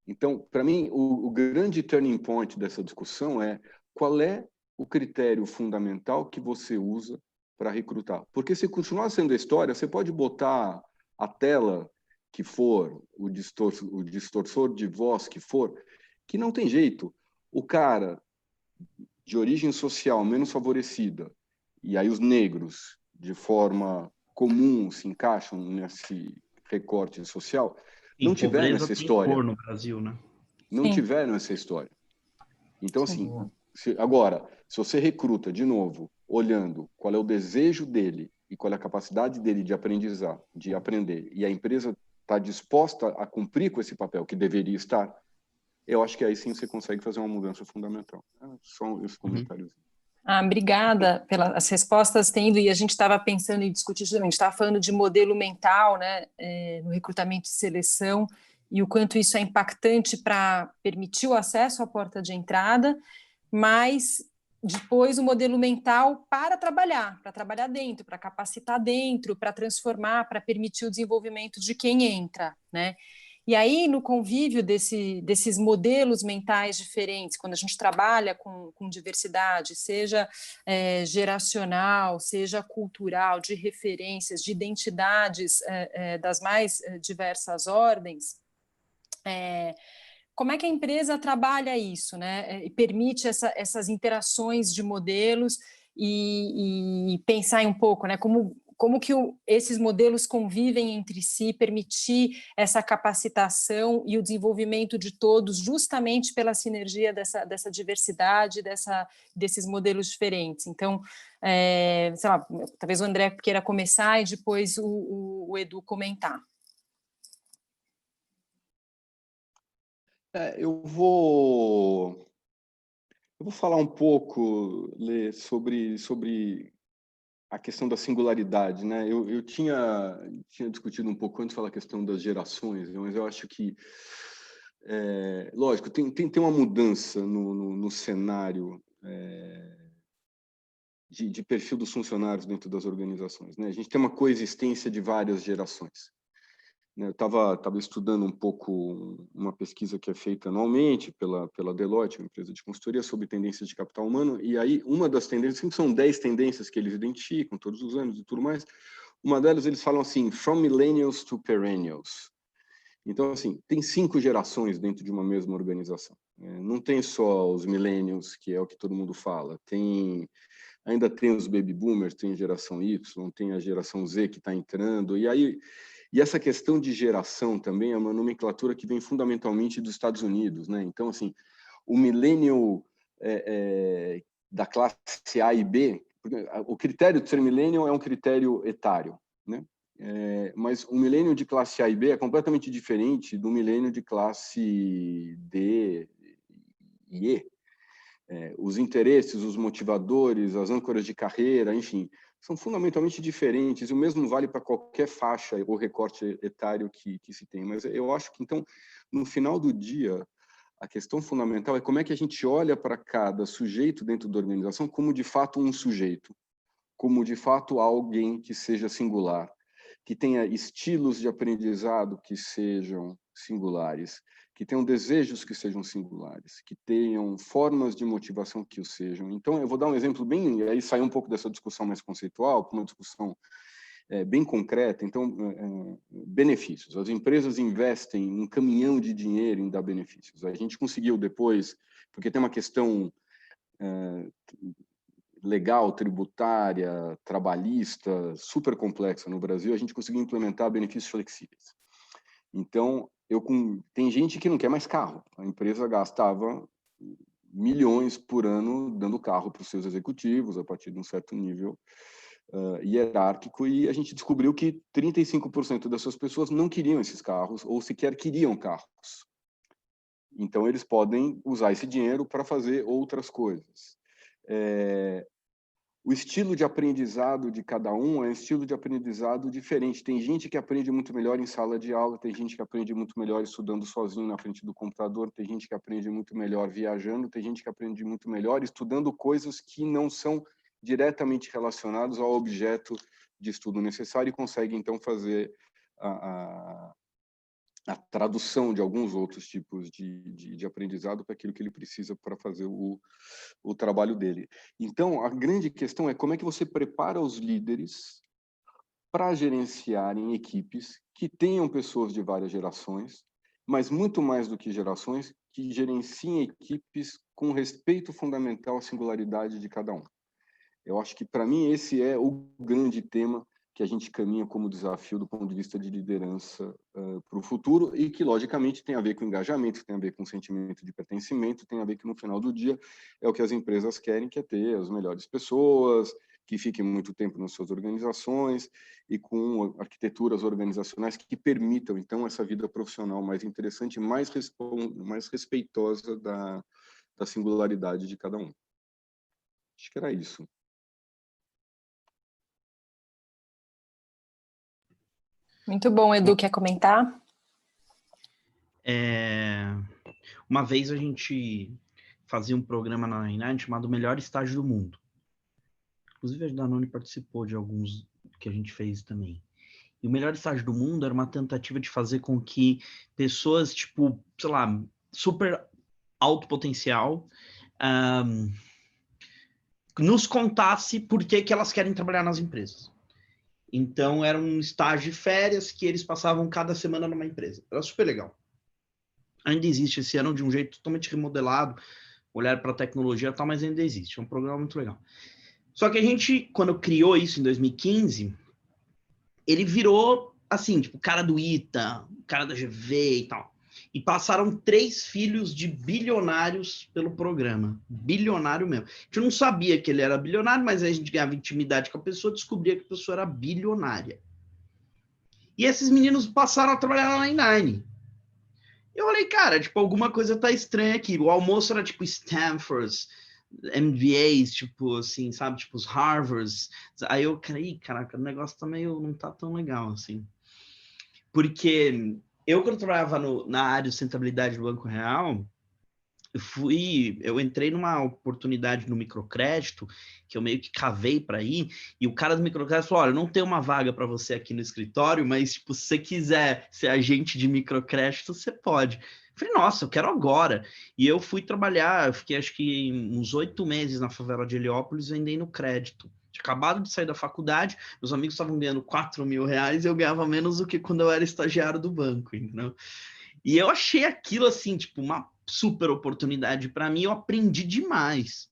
S3: Então, para mim, o grande turning point dessa discussão é qual é o critério fundamental que você usa para recrutar. Porque se continuar sendo a história, você pode botar a tela que for, o distorçor de voz que for, que não tem jeito. O cara de origem social menos favorecida, e aí os negros, de forma comum, se encaixam nesse recorte social, não tiveram essa história.
S4: No Brasil, né?
S3: Não
S1: Sim.
S3: tiveram essa história. Então,
S1: Sim.
S3: assim, agora, se você recruta, de novo, olhando qual é o desejo dele e qual é a capacidade dele de aprendizar, de aprender, e a empresa está disposta a cumprir com esse papel que deveria estar, eu acho que aí sim você consegue fazer uma mudança fundamental. São os comentários.
S1: Obrigada pelas respostas, tendo, e a gente estava pensando em discutir justamente, a gente estava falando de modelo mental, né, no recrutamento e seleção, e o quanto isso é impactante para permitir o acesso à porta de entrada, mas depois o modelo mental para trabalhar dentro, para capacitar dentro, para transformar, para permitir o desenvolvimento de quem entra, né? E aí, no convívio desses modelos mentais diferentes, quando a gente trabalha com diversidade, seja geracional, seja cultural, de referências, de identidades das mais diversas ordens, como é que a empresa trabalha isso, né? E permite essas interações de modelos e pensar um pouco, né? Como que esses modelos convivem entre si, permitir essa capacitação e o desenvolvimento de todos, justamente pela sinergia dessa diversidade, desses modelos diferentes. Então, sei lá, talvez o André queira começar e depois o Edu comentar.
S3: Eu vou falar um pouco, Lê, sobre a questão da singularidade, né? Eu tinha discutido um pouco antes de falar a questão das gerações, mas eu acho que, lógico, tem uma mudança no cenário de perfil dos funcionários dentro das organizações, né? A gente tem uma coexistência de várias gerações. Eu estava estudando um pouco uma pesquisa que é feita anualmente pela Deloitte, uma empresa de consultoria, sobre tendências de capital humano, e aí uma das tendências, são 10 tendências que eles identificam todos os anos e tudo mais, uma delas eles falam assim, from millennials to perennials. Então, assim, tem 5 gerações dentro de uma mesma organização. Não tem só os millennials, que é o que todo mundo fala, ainda tem os baby boomers, tem a geração Y, tem a geração Z que está entrando, e essa questão de geração também é uma nomenclatura que vem fundamentalmente dos Estados Unidos, né? Então, assim, o millennial da classe A e B, o critério de ser millennial é um critério etário, né? Mas o millennial de classe A e B é completamente diferente do millennial de classe D e E. Os interesses, os motivadores, as âncoras de carreira, enfim, são fundamentalmente diferentes, e o mesmo vale para qualquer faixa ou recorte etário que se tem. Mas eu acho que, então, no final do dia, A questão fundamental é como é que a gente olha para cada sujeito dentro da organização como, de fato, um sujeito, como, de fato, alguém que seja singular, que tenha estilos de aprendizado que sejam singulares, que tenham desejos que sejam singulares, que tenham formas de motivação que o sejam. Então, eu vou dar um exemplo bem, e aí sair um pouco dessa discussão mais conceitual, para uma discussão bem concreta. Então, benefícios. As empresas investem um caminhão de dinheiro em dar benefícios. A gente conseguiu depois, porque tem uma questão legal, tributária, trabalhista, super complexa no Brasil, a gente conseguiu implementar benefícios flexíveis. Então, tem gente que não quer mais carro. A empresa gastava milhões por ano dando carro para os seus executivos, a partir de um certo nível hierárquico, e a gente descobriu que 35% dessas pessoas não queriam esses carros, ou sequer queriam carros. Então, eles podem usar esse dinheiro para fazer outras coisas. O estilo de aprendizado de cada um é um estilo de aprendizado diferente. Tem gente que aprende muito melhor em sala de aula, tem gente que aprende muito melhor estudando sozinho na frente do computador, tem gente que aprende muito melhor viajando, tem gente que aprende muito melhor estudando coisas que não são diretamente relacionadas ao objeto de estudo necessário e consegue, então, fazer a tradução de alguns outros tipos de aprendizado para aquilo que ele precisa para fazer o trabalho dele. Então, a grande questão é como é que você prepara os líderes para gerenciarem equipes que tenham pessoas de várias gerações, mas muito mais do que gerações, que gerenciem equipes com respeito fundamental à singularidade de cada um. Eu acho que, para mim, esse é o grande tema que a gente caminha como desafio do ponto de vista de liderança para o futuro e que, logicamente, tem a ver com engajamento, tem a ver com sentimento de pertencimento, tem a ver que, no final do dia, é o que as empresas querem, que é ter as melhores pessoas, que fiquem muito tempo nas suas organizações e com arquiteturas organizacionais que permitam, então, essa vida profissional mais interessante, mais respeitosa da singularidade de cada um. Acho que era isso.
S1: Muito bom, Edu, quer comentar?
S4: Uma vez a gente fazia um programa na Inline chamado Melhor Estágio do Mundo. Inclusive, a Danone participou de alguns que a gente fez também. E o Melhor Estágio do Mundo era uma tentativa de fazer com que pessoas, tipo, sei lá, super alto potencial, nos contasse por que elas querem trabalhar nas empresas. Então, era um estágio de férias que eles passavam cada semana numa empresa. Era super legal. Ainda existe esse ano de um jeito totalmente remodelado, olhar para a tecnologia e tal, mas ainda existe. É um programa muito legal. Só que a gente, quando criou isso em 2015, ele virou, assim, tipo, o cara do ITA, o cara da GV e tal. E passaram 3 filhos de bilionários pelo programa. Bilionário mesmo. A gente não sabia que ele era bilionário, mas aí a gente ganhava intimidade com a pessoa, descobria que a pessoa era bilionária. E esses meninos passaram a trabalhar lá na Nine. Eu falei, cara, tipo, alguma coisa tá estranha aqui. O almoço era tipo Stanford's, MBAs, tipo assim, sabe? Tipo os Harvards. Aí eu, caraca, o negócio tá meio, não tá tão legal, assim. Porque eu, quando trabalhava na área de sustentabilidade do Banco Real, eu entrei numa oportunidade no microcrédito, que eu meio que cavei para ir, e o cara do microcrédito falou, olha, não tem uma vaga para você aqui no escritório, mas tipo, se você quiser ser agente de microcrédito, você pode. Eu falei, nossa, eu quero agora. E eu fui trabalhar, eu fiquei acho que uns 8 meses na favela de Heliópolis vendendo crédito. Tinha acabado de sair da faculdade, meus amigos estavam ganhando R$4.000 e eu ganhava menos do que quando eu era estagiário do banco, entendeu? E eu achei aquilo assim, tipo, uma super oportunidade para mim, eu aprendi demais.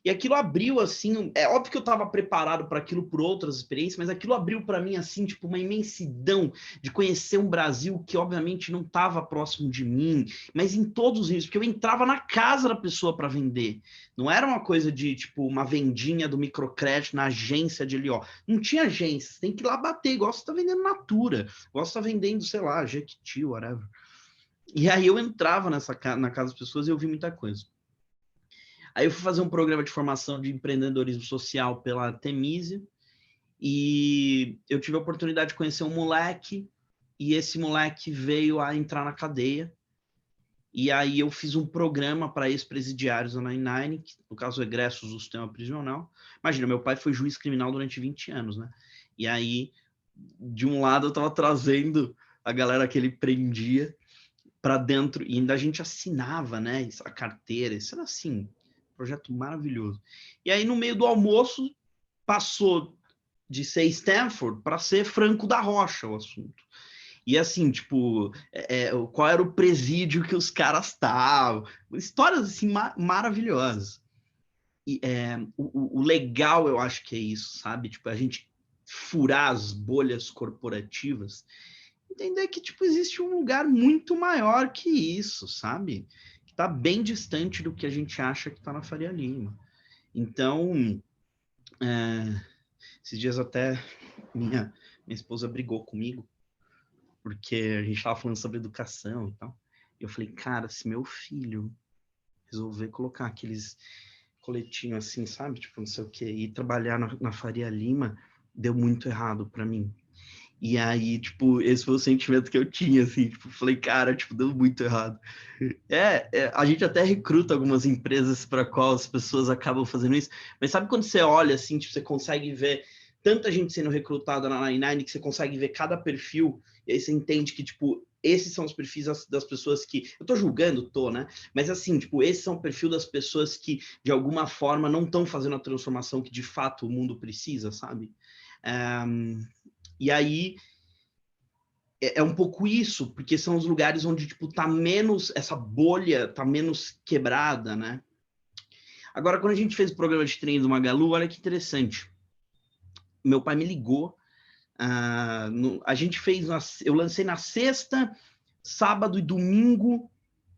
S4: E aquilo abriu, assim, é óbvio que eu estava preparado para aquilo por outras experiências, mas aquilo abriu para mim, assim, tipo, uma imensidão de conhecer um Brasil que, obviamente, não estava próximo de mim, mas em todos os níveis, porque eu entrava na casa da pessoa para vender. Não era uma coisa de, tipo, uma vendinha do microcrédito na agência de ali, ó. Não tinha agência, você tem que ir lá bater, igual você está vendendo Natura, igual você está vendendo, sei lá, Jequiti, whatever. E aí eu entrava na casa das pessoas e eu vi muita coisa. Aí eu fui fazer um programa de formação de empreendedorismo social pela Temísia e eu tive a oportunidade de conhecer um moleque e esse moleque veio a entrar na cadeia E aí eu fiz um programa para ex-presidiários da 99, que, no caso, egressos do sistema prisional. Imagina, meu pai foi juiz criminal durante 20 anos, né? E aí, de um lado, eu estava trazendo a galera que ele prendia para dentro, e ainda a gente assinava, né, a carteira, isso era assim, um projeto maravilhoso. E aí, no meio do almoço, passou de ser Stanford para ser Franco da Rocha o assunto. E assim, tipo, qual era o presídio que os caras estavam, histórias assim maravilhosas. E o legal, eu acho que é isso, sabe? Tipo, a gente furar as bolhas corporativas, entender que, tipo, existe um lugar muito maior que isso, sabe? Que tá bem distante do que a gente acha que tá na Faria Lima. Então, esses dias até minha esposa brigou comigo, porque a gente tava falando sobre educação e tal. E eu falei, cara, se meu filho resolver colocar aqueles coletinhos assim, sabe? Tipo, não sei o quê, e trabalhar na Faria Lima, deu muito errado para mim. E aí, tipo, esse foi o sentimento que eu tinha, assim, tipo, falei, cara, tipo, deu muito errado. A gente até recruta algumas empresas para qual as pessoas acabam fazendo isso, mas sabe quando você olha, assim, tipo, você consegue ver tanta gente sendo recrutada na 99 que você consegue ver cada perfil, e aí você entende que, tipo, esses são os perfis das pessoas que... Eu tô julgando, né? Mas, assim, tipo, esses são o perfil das pessoas que, de alguma forma, não estão fazendo a transformação que, de fato, o mundo precisa, sabe? E aí, é um pouco isso, porque são os lugares onde, tipo, tá menos... Essa bolha tá menos quebrada, né? Agora, quando a gente fez o programa de treino do Magalu, olha que interessante. Meu pai me ligou. A gente fez... Eu lancei na sexta, sábado e domingo.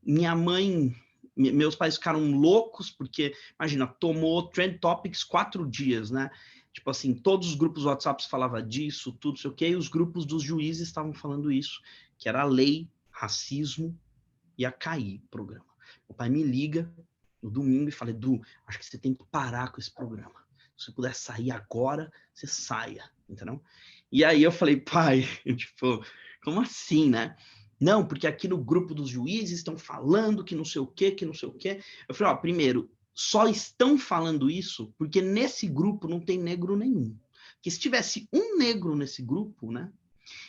S4: Minha mãe... Meus pais ficaram loucos, porque, imagina, tomou Trend Topics 4 dias, né? Tipo assim, todos os grupos WhatsApp falavam disso, tudo, sei o quê, e os grupos dos juízes estavam falando isso, que era a lei, racismo, ia cair o programa. O pai me liga no domingo e fala, Edu, acho que você tem que parar com esse programa. Se você puder sair agora, você saia, entendeu? E aí eu falei, pai, tipo, como assim, né? Não, porque aqui no grupo dos juízes estão falando que não sei o quê, que não sei o quê. Eu falei, ó, primeiro, só estão falando isso porque nesse grupo não tem negro nenhum. Porque se tivesse um negro nesse grupo, né?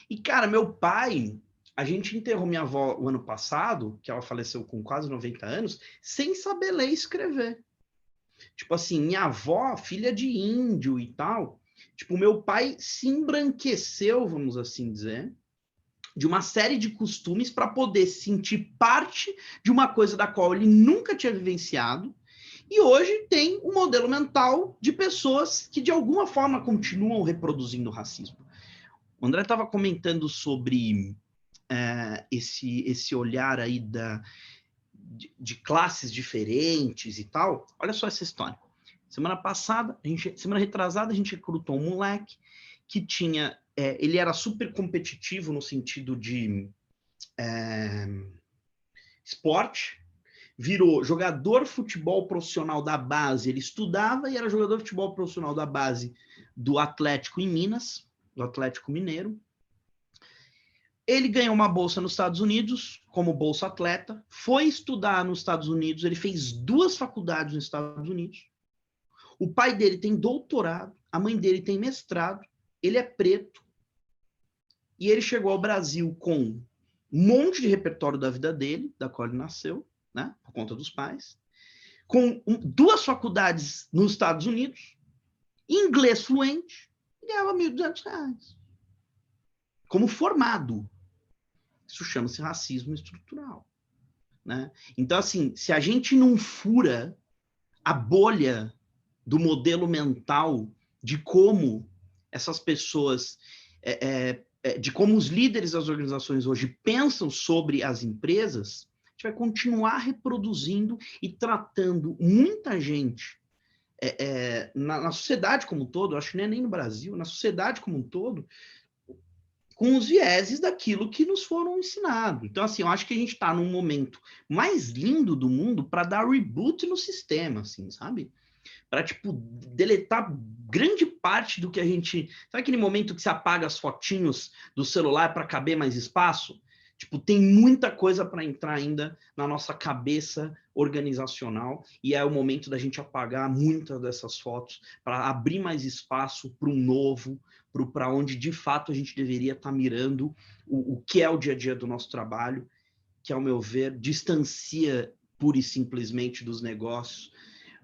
S4: E, cara, meu pai, a gente enterrou minha avó o ano passado, que ela faleceu com quase 90 anos, sem saber ler e escrever. Tipo assim, minha avó, filha de índio e tal, tipo, meu pai se embranqueceu, vamos assim dizer, de uma série de costumes para poder sentir parte de uma coisa da qual ele nunca tinha vivenciado, e hoje tem um modelo mental de pessoas que, de alguma forma, continuam reproduzindo o racismo. O André estava comentando sobre esse olhar aí de classes diferentes e tal. Olha só essa história. Semana retrasada, a gente recrutou um moleque que tinha... ele era super competitivo no sentido de esporte, virou jogador de futebol profissional da base, ele estudava e era jogador de futebol profissional da base do Atlético em Minas, do Atlético Mineiro. Ele ganhou uma bolsa nos Estados Unidos, como bolsa atleta, foi estudar nos Estados Unidos, ele fez 2 faculdades nos Estados Unidos. O pai dele tem doutorado, a mãe dele tem mestrado, ele é preto, e ele chegou ao Brasil com um monte de repertório da vida dele, da qual ele nasceu, né, por conta dos pais, com 2 faculdades nos Estados Unidos, inglês fluente, e ganhava R$1.200. Como formado. Isso chama-se racismo estrutural. Né? Então, assim, se a gente não fura a bolha do modelo mental de como essas pessoas, de como os líderes das organizações hoje pensam sobre as empresas, a gente vai continuar reproduzindo e tratando muita gente na sociedade como um todo, acho que não é nem no Brasil, na sociedade como um todo, com os vieses daquilo que nos foram ensinados. Então, assim, eu acho que a gente está num momento mais lindo do mundo para dar reboot no sistema, assim, sabe? Para, tipo, deletar grande parte do que a gente... Sabe aquele momento que você apaga as fotinhos do celular para caber mais espaço? Tipo, tem muita coisa para entrar ainda na nossa cabeça organizacional e é o momento da gente apagar muitas dessas fotos para abrir mais espaço para um novo, para onde de fato a gente deveria estar mirando o que é o dia a dia do nosso trabalho, que, ao meu ver, distancia pura e simplesmente dos negócios,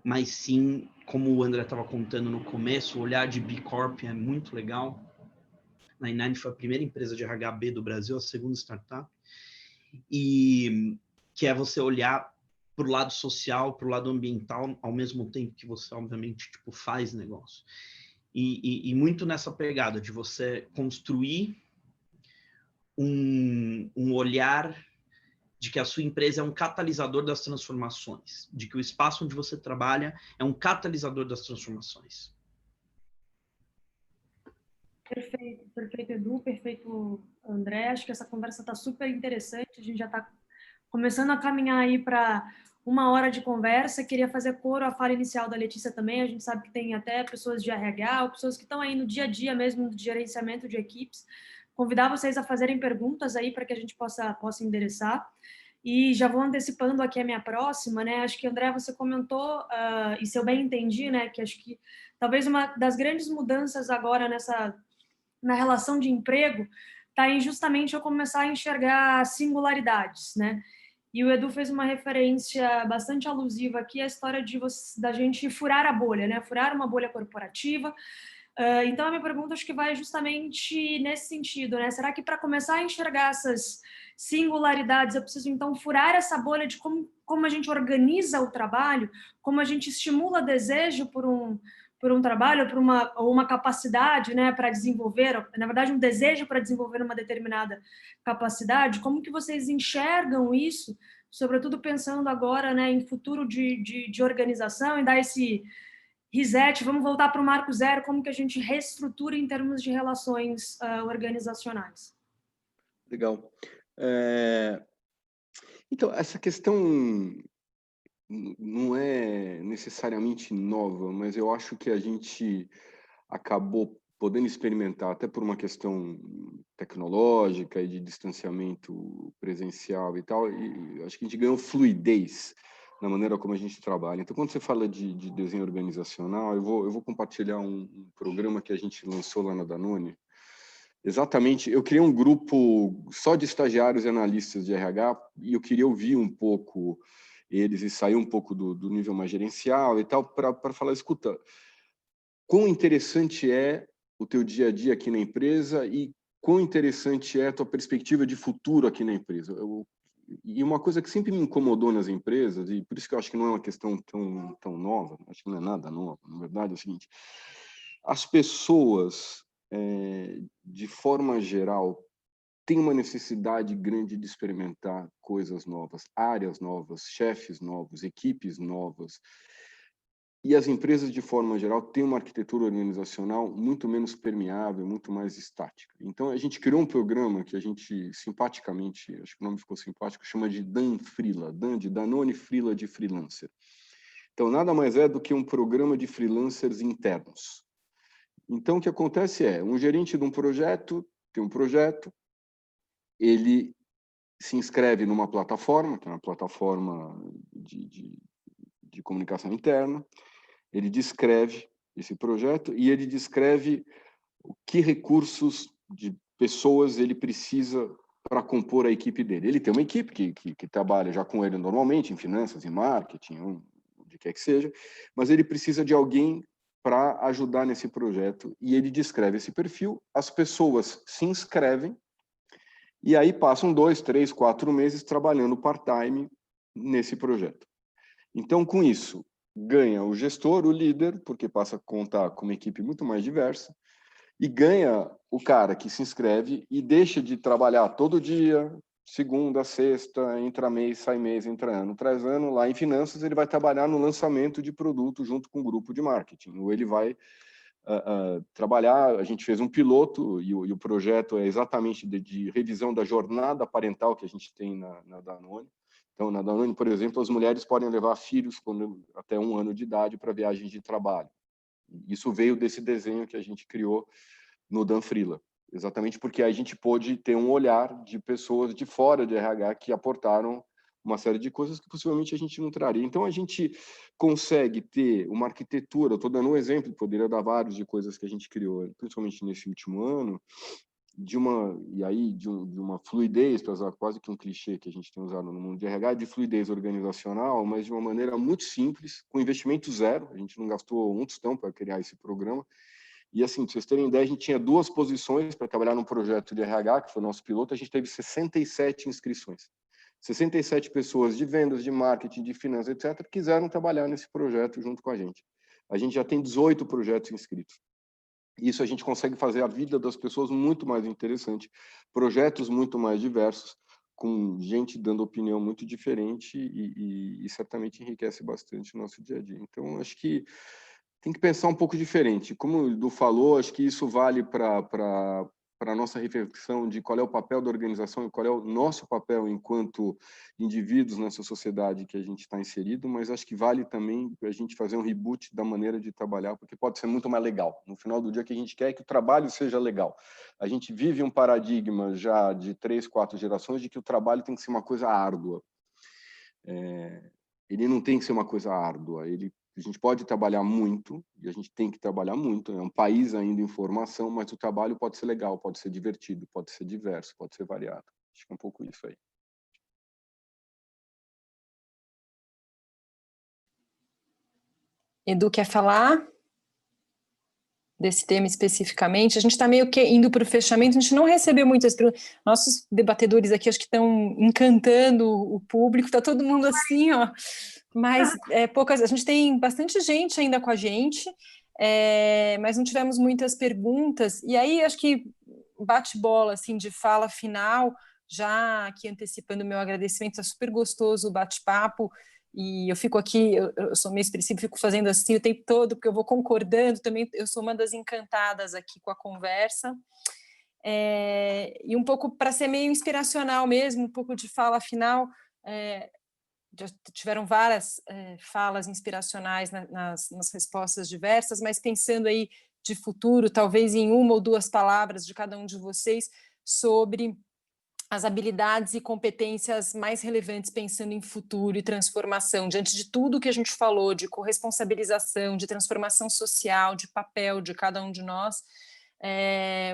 S4: mas sim, como o André estava contando no começo, o olhar de B Corp é muito legal. A Inine foi a primeira empresa de RHB do Brasil, a segunda startup, e que é você olhar para o lado social, para o lado ambiental, ao mesmo tempo que você, obviamente, tipo, faz negócio. E muito nessa pegada de você construir um olhar de que a sua empresa é um catalisador das transformações, de que o espaço onde você trabalha é um catalisador das transformações.
S2: Perfeito, Edu, perfeito, André. Acho que essa conversa está super interessante. A gente já está começando a caminhar aí para 1 hora de conversa. Queria fazer coro à fala inicial da Letícia também. A gente sabe que tem até pessoas de RH, ou pessoas que estão aí no dia a dia mesmo de gerenciamento de equipes. Convidar vocês a fazerem perguntas aí para que a gente possa endereçar. E já vou antecipando aqui a minha próxima, né? Acho que, André, você comentou, e se eu bem entendi, né, que acho que talvez uma das grandes mudanças agora na relação de emprego está em justamente eu começar a enxergar singularidades, né? E o Edu fez uma referência bastante alusiva aqui, a história da gente furar a bolha, né? Furar uma bolha corporativa. Então, a minha pergunta acho que vai justamente nesse sentido, né? Será que para começar a enxergar essas singularidades, eu preciso, então, furar essa bolha de como a gente organiza o trabalho, como a gente estimula desejo por um trabalho, ou uma capacidade, né, para desenvolver, na verdade, um desejo para desenvolver uma determinada capacidade? Como que vocês enxergam isso, sobretudo pensando agora, né, em futuro de organização e dar esse reset, vamos voltar para o marco zero, como que a gente reestrutura em termos de relações organizacionais?
S3: Legal. Então, essa questão não é necessariamente nova, mas eu acho que a gente acabou podendo experimentar, até por uma questão tecnológica e de distanciamento presencial e tal, e acho que a gente ganhou fluidez na maneira como a gente trabalha. Então, quando você fala de desenho organizacional, eu vou compartilhar um programa que a gente lançou lá na Danone. Exatamente, eu criei um grupo só de estagiários e analistas de RH e eu queria ouvir um pouco eles e sair um pouco do nível mais gerencial e tal, para falar, escuta, quão interessante é o teu dia a dia aqui na empresa e quão interessante é a tua perspectiva de futuro aqui na empresa. E uma coisa que sempre me incomodou nas empresas, e por isso que eu acho que não é uma questão tão nova, acho que não é nada nova, na verdade é o seguinte, as pessoas, de forma geral, têm uma necessidade grande de experimentar coisas novas, áreas novas, chefes novos, equipes novas. E as empresas, de forma geral, têm uma arquitetura organizacional muito menos permeável, muito mais estática. Então, a gente criou um programa que a gente, simpaticamente, acho que o nome ficou simpático, chama de Dan Freela, Dan de Danone Freela de Freelancer. Então, nada mais é do que um programa de freelancers internos. Então, o que acontece é, um gerente de um projeto, tem um projeto, ele se inscreve numa plataforma, que é uma plataforma de comunicação interna, ele descreve esse projeto e ele descreve que recursos de pessoas ele precisa para compor a equipe dele. Ele tem uma equipe que trabalha já com ele normalmente, em finanças, em marketing, onde quer que seja, mas ele precisa de alguém para ajudar nesse projeto e ele descreve esse perfil, as pessoas se inscrevem e aí passam 2, 3, 4 meses trabalhando part-time nesse projeto. Então, com isso, ganha o gestor, o líder, porque passa a contar com uma equipe muito mais diversa, e ganha o cara que se inscreve e deixa de trabalhar todo dia, segunda, sexta, entra mês, entra ano, traz ano. Lá em finanças, ele vai trabalhar no lançamento de produto junto com o grupo de marketing, ou ele vai trabalhar. A gente fez um piloto e o projeto é exatamente de revisão da jornada parental que a gente tem na Danone. Então, na Danone, por exemplo, as mulheres podem levar filhos até 1 ano de idade para viagens de trabalho. Isso veio desse desenho que a gente criou no Dan Freela. exatamente porque a gente pôde ter um olhar de pessoas de fora de RH que aportaram uma série de coisas que possivelmente a gente não traria. Então, a gente consegue ter uma arquitetura, eu estou dando um exemplo, poderia dar vários de coisas que a gente criou, principalmente nesse último ano, de uma fluidez, para usar quase que um clichê que a gente tem usado no mundo de RH, de fluidez organizacional, mas de uma maneira muito simples, com investimento zero, a gente não gastou um tostão para criar esse programa. E assim, para vocês terem ideia, a gente tinha 2 posições para trabalhar num projeto de RH, que foi o nosso piloto, a gente teve 67 inscrições. 67 pessoas de vendas, de marketing, de finanças, etc., quiseram trabalhar nesse projeto junto com a gente. A gente já tem 18 projetos inscritos. Isso a gente consegue fazer a vida das pessoas muito mais interessante, projetos muito mais diversos, com gente dando opinião muito diferente e certamente enriquece bastante o nosso dia a dia. Então, acho que tem que pensar um pouco diferente. Como o Edu falou, acho que isso vale para a nossa reflexão de qual é o papel da organização e qual é o nosso papel enquanto indivíduos nessa sociedade que a gente está inserido, mas acho que vale também a gente fazer um reboot da maneira de trabalhar, porque pode ser muito mais legal. No final do dia, o que a gente quer é que o trabalho seja legal. A gente vive um paradigma já de 3, 4 gerações de que o trabalho tem que ser uma coisa árdua. Ele não tem que ser uma coisa árdua, a gente pode trabalhar muito, e a gente tem que trabalhar muito, é um país ainda em formação, mas o trabalho pode ser legal, pode ser divertido, pode ser diverso, pode ser variado. Acho que é um pouco isso aí.
S1: Edu, quer falar desse tema especificamente? A gente está meio que indo para o fechamento, a gente não recebeu muitas perguntas. Nossos debatedores aqui acho que estão encantando o público, está todo mundo assim, ó. Mas poucas, a gente tem bastante gente ainda com a gente, mas não tivemos muitas perguntas. E aí, acho que bate-bola, assim, de fala final, já aqui antecipando o meu agradecimento, é super gostoso o bate-papo. E eu fico aqui, eu sou meio expressiva, fico fazendo assim o tempo todo, porque eu vou concordando também, eu sou uma das encantadas aqui com a conversa. E um pouco para ser meio inspiracional mesmo, um pouco de fala final, já tiveram várias falas inspiracionais nas respostas diversas, mas pensando aí de futuro, talvez em 1 ou 2 palavras de cada um de vocês, sobre as habilidades e competências mais relevantes pensando em futuro e transformação, diante de tudo que a gente falou, de corresponsabilização, de transformação social, de papel de cada um de nós,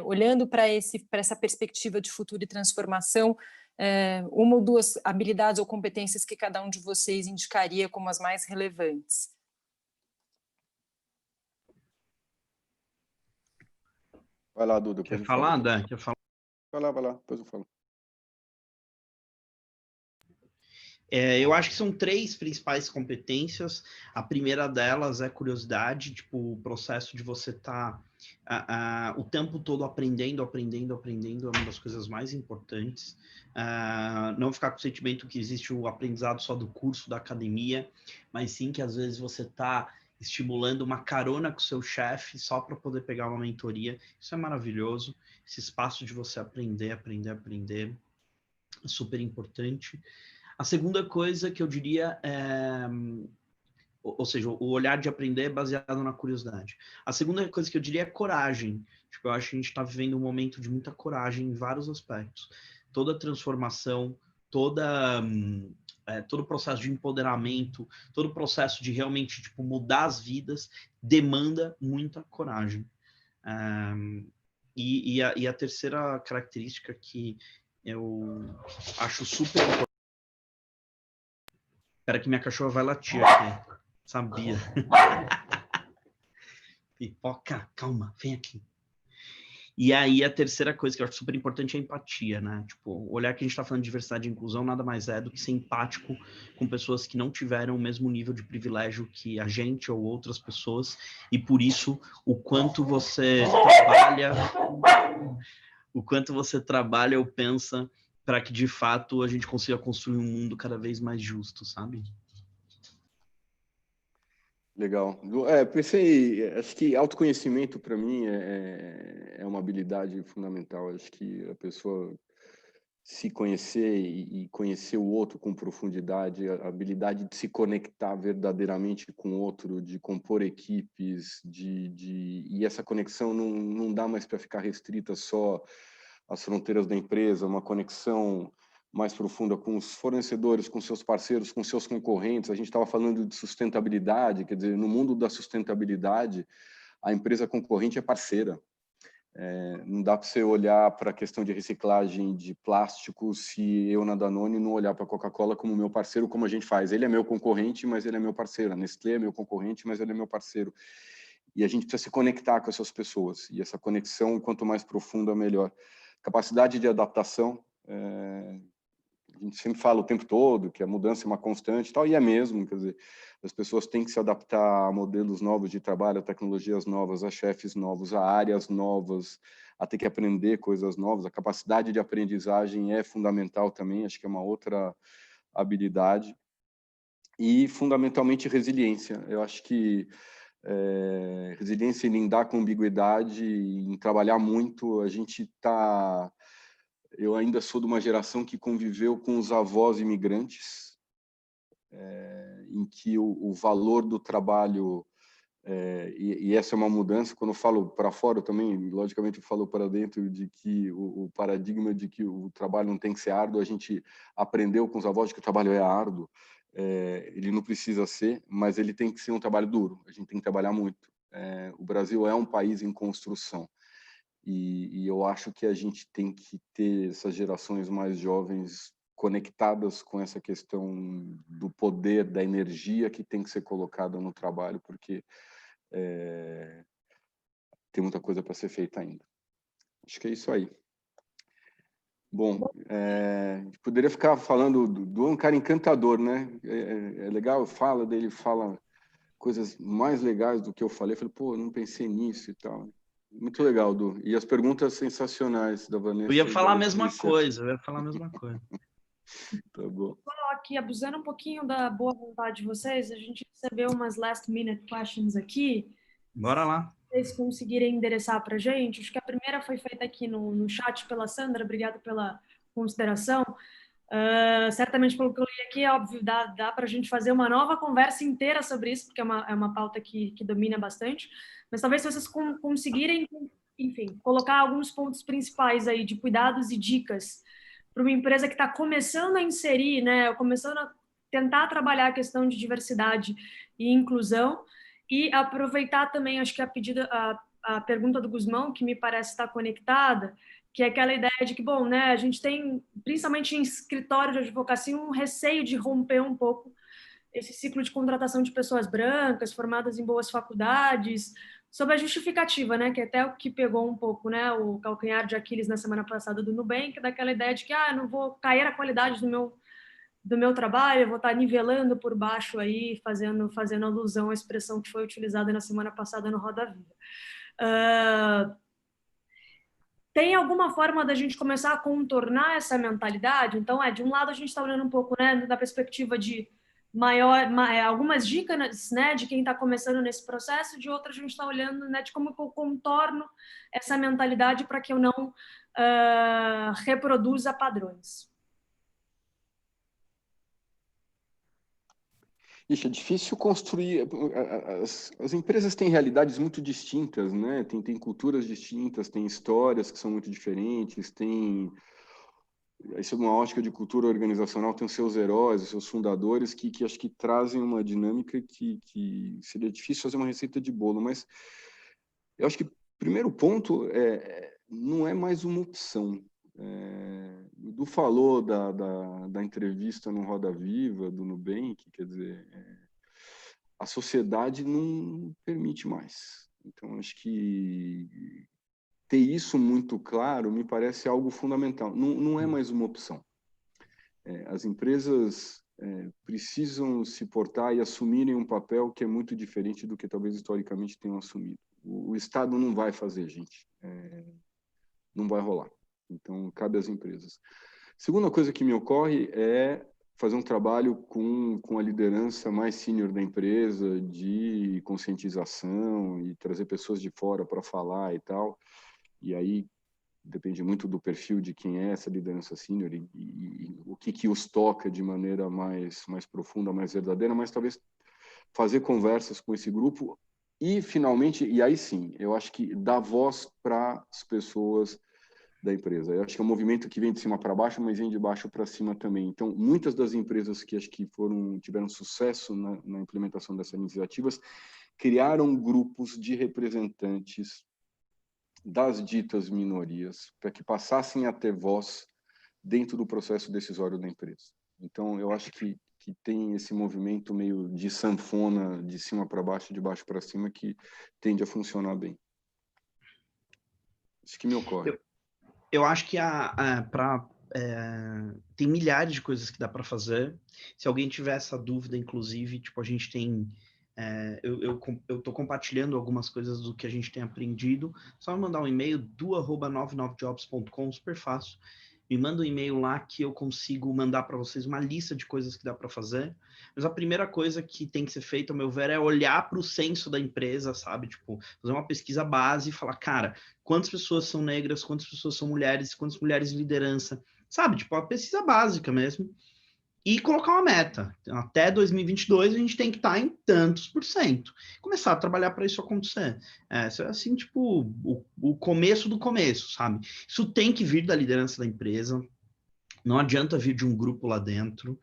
S1: olhando para essa perspectiva de futuro e transformação, 1 ou 2 habilidades ou competências que cada um de vocês indicaria como as mais relevantes.
S3: Vai lá, Duda.
S4: Quer falar, Dan? Quer falar?
S3: Vai lá, depois eu falo.
S4: Eu acho que são 3 principais competências. A primeira delas é curiosidade, tipo, o processo de você estar o tempo todo aprendendo é uma das coisas mais importantes. Não ficar com o sentimento que existe o aprendizado só do curso, da academia, mas sim que às vezes você está estimulando uma carona com o seu chefe só para poder pegar uma mentoria. Isso é maravilhoso. Esse espaço de você aprender é super importante. A segunda coisa que eu diria ou seja, o olhar de aprender é baseado na curiosidade. A segunda coisa que eu diria é coragem. Tipo, eu acho que a gente está vivendo um momento de muita coragem em vários aspectos. Toda transformação, todo o processo de empoderamento, todo o processo de realmente tipo, mudar as vidas, demanda muita coragem. E a terceira característica que eu acho super importante. Espera que minha cachorra vai latir aqui. Sabia. Pipoca, calma, vem aqui. E aí a terceira coisa que eu acho super importante é a empatia, né? Tipo, olhar que a gente está falando de diversidade e inclusão nada mais é do que ser empático com pessoas que não tiveram o mesmo nível de privilégio que a gente ou outras pessoas, e por isso o quanto você trabalha ou pensa para que de fato a gente consiga construir um mundo cada vez mais justo, sabe?
S3: Legal. Pensei, acho que autoconhecimento para mim é uma habilidade fundamental. Acho que a pessoa se conhecer e conhecer o outro com profundidade, a habilidade de se conectar verdadeiramente com o outro, de compor equipes, e essa conexão não dá mais para ficar restrita só às fronteiras da empresa, uma conexão mais profunda com os fornecedores, com seus parceiros, com seus concorrentes. A gente estava falando de sustentabilidade, quer dizer, no mundo da sustentabilidade, a empresa concorrente é parceira. Não dá para você olhar para a questão de reciclagem de plástico se eu, na Danone, não olhar para a Coca-Cola como meu parceiro, como a gente faz. Ele é meu concorrente, mas ele é meu parceiro. A Nestlé é meu concorrente, mas ele é meu parceiro. E a gente precisa se conectar com essas pessoas. E essa conexão, quanto mais profunda, melhor. Capacidade de adaptação. A gente sempre fala o tempo todo que a mudança é uma constante e tal, e é mesmo, quer dizer, as pessoas têm que se adaptar a modelos novos de trabalho, a tecnologias novas, a chefes novos, a áreas novas, a ter que aprender coisas novas. A capacidade de aprendizagem é fundamental também, acho que é uma outra habilidade. E, fundamentalmente, resiliência. Eu acho que resiliência em lidar com ambiguidade, em trabalhar muito, a gente está... Eu ainda sou de uma geração que conviveu com os avós imigrantes, em que o valor do trabalho, e essa é uma mudança, quando eu falo para fora, eu também, logicamente, eu falo para dentro, de que o paradigma de que o trabalho não tem que ser árduo, a gente aprendeu com os avós de que o trabalho é árduo, ele não precisa ser, mas ele tem que ser um trabalho duro, a gente tem que trabalhar muito. O Brasil é um país em construção. E eu acho que a gente tem que ter essas gerações mais jovens conectadas com essa questão do poder, da energia que tem que ser colocada no trabalho, porque tem muita coisa para ser feita ainda. Acho que é isso aí. Bom, poderia ficar falando do um cara encantador, né? É legal, fala dele, fala coisas mais legais do que eu falei. Eu falei, pô, não pensei nisso e tal. Muito legal, Du. E as perguntas sensacionais da Vanessa.
S4: Eu ia falar a mesma
S3: Letícia.
S4: coisa,
S3: Tá bom.
S2: Aqui, abusando um pouquinho da boa vontade de vocês, a gente recebeu umas last minute questions aqui.
S4: Bora lá.
S2: Se vocês conseguirem endereçar para a gente, acho que a primeira foi feita aqui no chat pela Sandra, obrigada pela consideração. Certamente, pelo que eu li aqui, é óbvio, dá para a gente fazer uma nova conversa inteira sobre isso, porque é uma pauta que domina bastante, mas talvez se vocês conseguirem, enfim, colocar alguns pontos principais aí de cuidados e dicas para uma empresa que está começando a inserir, né, começando a tentar trabalhar a questão de diversidade e inclusão, e aproveitar também, acho que a pergunta do Guzmão, que me parece estar conectada, que é aquela ideia de que, bom, né, a gente tem, principalmente em escritório de advocacia, um receio de romper um pouco esse ciclo de contratação de pessoas brancas, formadas em boas faculdades, sob a justificativa, né, que é até o que pegou um pouco, né, o calcanhar de Aquiles na semana passada do Nubank, daquela ideia de que, não vou cair a qualidade do meu trabalho, eu vou estar nivelando por baixo aí, fazendo alusão à expressão que foi utilizada na semana passada no Roda Viva. Tem alguma forma da gente começar a contornar essa mentalidade? Então, de um lado a gente está olhando um pouco, né, da perspectiva de algumas dicas, né, de quem está começando nesse processo, de outra a gente está olhando, né, de como eu contorno essa mentalidade para que eu não reproduza padrões.
S3: Ixi, é difícil construir. As empresas têm realidades muito distintas, né? Tem culturas distintas, tem histórias que são muito diferentes, isso é uma ótica de cultura organizacional, tem os seus heróis, os seus fundadores, que acho que trazem uma dinâmica que seria difícil fazer uma receita de bolo, mas eu acho que o primeiro ponto não é mais uma opção. O Du falou da entrevista no Roda Viva, do Nubank, quer dizer, a sociedade não permite mais. Então, acho que ter isso muito claro me parece algo fundamental. Não é mais uma opção. As empresas precisam se portar e assumirem um papel que é muito diferente do que talvez historicamente tenham assumido. O Estado não vai fazer, gente. Não vai rolar. Então, cabe às empresas. Segunda coisa que me ocorre é fazer um trabalho com a liderança mais sênior da empresa, de conscientização e trazer pessoas de fora para falar e tal. E aí depende muito do perfil de quem é essa liderança sênior e o que os toca de maneira mais profunda, mais verdadeira, mas talvez fazer conversas com esse grupo e, finalmente, e aí sim, eu acho que dar voz para as pessoas da empresa. Eu acho que é um movimento que vem de cima para baixo, mas vem de baixo para cima também. Então, muitas das empresas que acho que tiveram sucesso na implementação dessas iniciativas criaram grupos de representantes das ditas minorias para que passassem a ter voz dentro do processo decisório da empresa. Então, eu acho que tem esse movimento meio de sanfona, de cima para baixo, de baixo para cima, que tende a funcionar bem. Isso que me ocorre.
S4: Eu acho que tem milhares de coisas que dá para fazer. Se alguém tiver essa dúvida, inclusive, tipo, a gente tem... eu estou compartilhando algumas coisas do que a gente tem aprendido. Só mandar um e-mail, du@99jobs.com, super fácil. Me manda um e-mail lá que eu consigo mandar para vocês uma lista de coisas que dá para fazer. Mas a primeira coisa que tem que ser feita, ao meu ver, é olhar para o censo da empresa, sabe? Tipo, fazer uma pesquisa base e falar, cara, quantas pessoas são negras, quantas pessoas são mulheres, quantas mulheres em liderança, sabe? Tipo, a pesquisa básica mesmo. E colocar uma meta. Até 2022 a gente tem que estar em tantos %. Começar a trabalhar para isso acontecer. Isso é assim, tipo, o começo do começo, sabe? Isso tem que vir da liderança da empresa. Não adianta vir de um grupo lá dentro.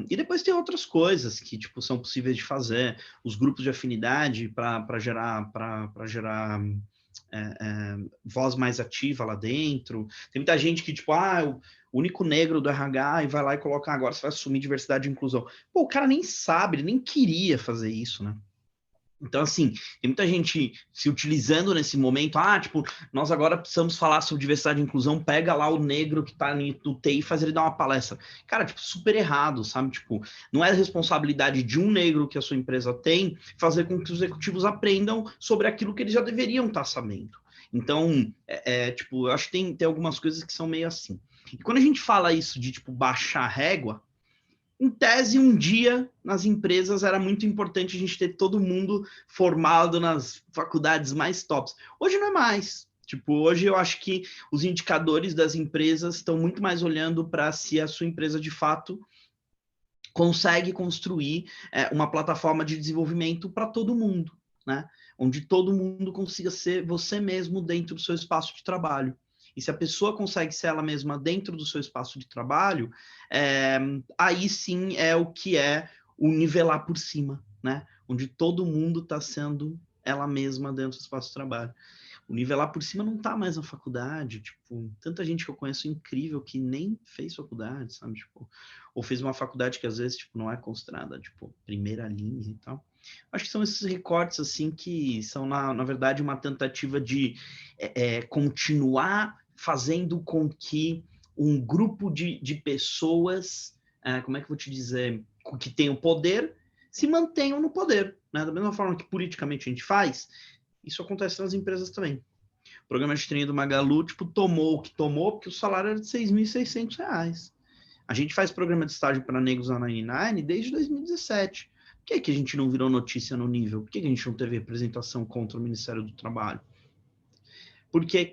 S4: E depois tem outras coisas que, tipo, são possíveis de fazer. Os grupos de afinidade para gerar voz mais ativa lá dentro. Tem muita gente que, tipo, o único negro do RH e vai lá e coloca, agora você vai assumir diversidade e inclusão. Pô, o cara nem sabe, ele nem queria fazer isso, né? Então, assim, tem muita gente se utilizando nesse momento, tipo, nós agora precisamos falar sobre diversidade e inclusão, pega lá o negro que tá no TI e faz ele dar uma palestra. Cara, tipo, super errado, sabe? Tipo, não é responsabilidade de um negro que a sua empresa tem fazer com que os executivos aprendam sobre aquilo que eles já deveriam estar sabendo. Então, tipo, eu acho que tem algumas coisas que são meio assim. E quando a gente fala isso de, tipo, baixar a régua, em tese, um dia, nas empresas, era muito importante a gente ter todo mundo formado nas faculdades mais tops. Hoje não é mais. Tipo, hoje eu acho que os indicadores das empresas estão muito mais olhando para se a sua empresa, de fato, consegue construir uma plataforma de desenvolvimento para todo mundo, né? Onde todo mundo consiga ser você mesmo dentro do seu espaço de trabalho. E se a pessoa consegue ser ela mesma dentro do seu espaço de trabalho, aí sim é o que é o nivelar por cima, né? Onde todo mundo está sendo ela mesma dentro do espaço de trabalho. O nivelar por cima não está mais na faculdade, tipo, tanta gente que eu conheço incrível que nem fez faculdade, sabe? Tipo, ou fez uma faculdade que às vezes tipo, não é considerada, tipo, primeira linha e tal. Acho que são esses recortes, assim, que são, na verdade, uma tentativa de continuar fazendo com que um grupo de pessoas, como é que eu vou te dizer, que tenham poder, se mantenham no poder, né? Da mesma forma que politicamente a gente faz, isso acontece nas empresas também. O programa de training do Magalu, tipo, tomou o que tomou, porque o salário era de R$6.600. A gente faz programa de estágio para negros na 99 desde 2017. Por que a gente não virou notícia no nível? Por que a gente não teve representação contra o Ministério do Trabalho? Porque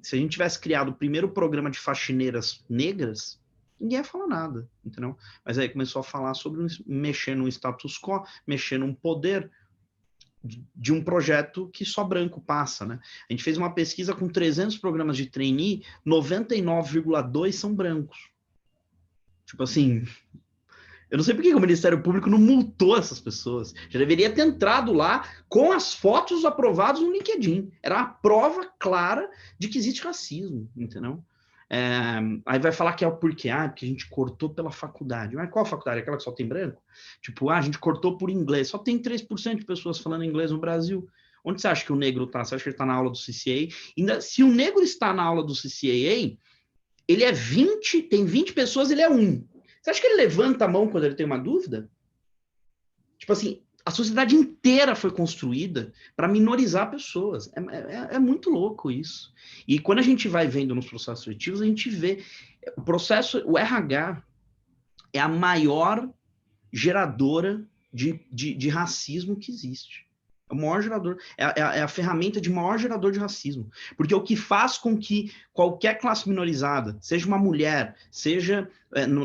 S4: se a gente tivesse criado o primeiro programa de faxineiras negras, ninguém ia falar nada, entendeu? Mas aí começou a falar sobre mexer no status quo, mexer num poder de um projeto que só branco passa, né? A gente fez uma pesquisa com 300 programas de trainee, 99,2 são brancos. Tipo assim, eu não sei por que o Ministério Público não multou essas pessoas. Já deveria ter entrado lá com as fotos aprovadas no LinkedIn. Era a prova clara de que existe racismo, entendeu? Aí vai falar que é o porquê. Porque a gente cortou pela faculdade. Mas qual faculdade? Aquela que só tem branco? Tipo, a gente cortou por inglês. Só tem 3% de pessoas falando inglês no Brasil. Onde você acha que o negro está? Você acha que ele está na aula do CCA? Ainda, se o negro está na aula do CCA, ele é 20, tem 20 pessoas, ele é 1. Você acha que ele levanta a mão quando ele tem uma dúvida? Tipo assim, a sociedade inteira foi construída para minorizar pessoas. É muito louco isso. E quando a gente vai vendo nos processos seletivos, a gente vê o RH é a maior geradora de racismo que existe. É o maior gerador, é a ferramenta de maior gerador de racismo. Porque o que faz com que qualquer classe minorizada, seja uma mulher, seja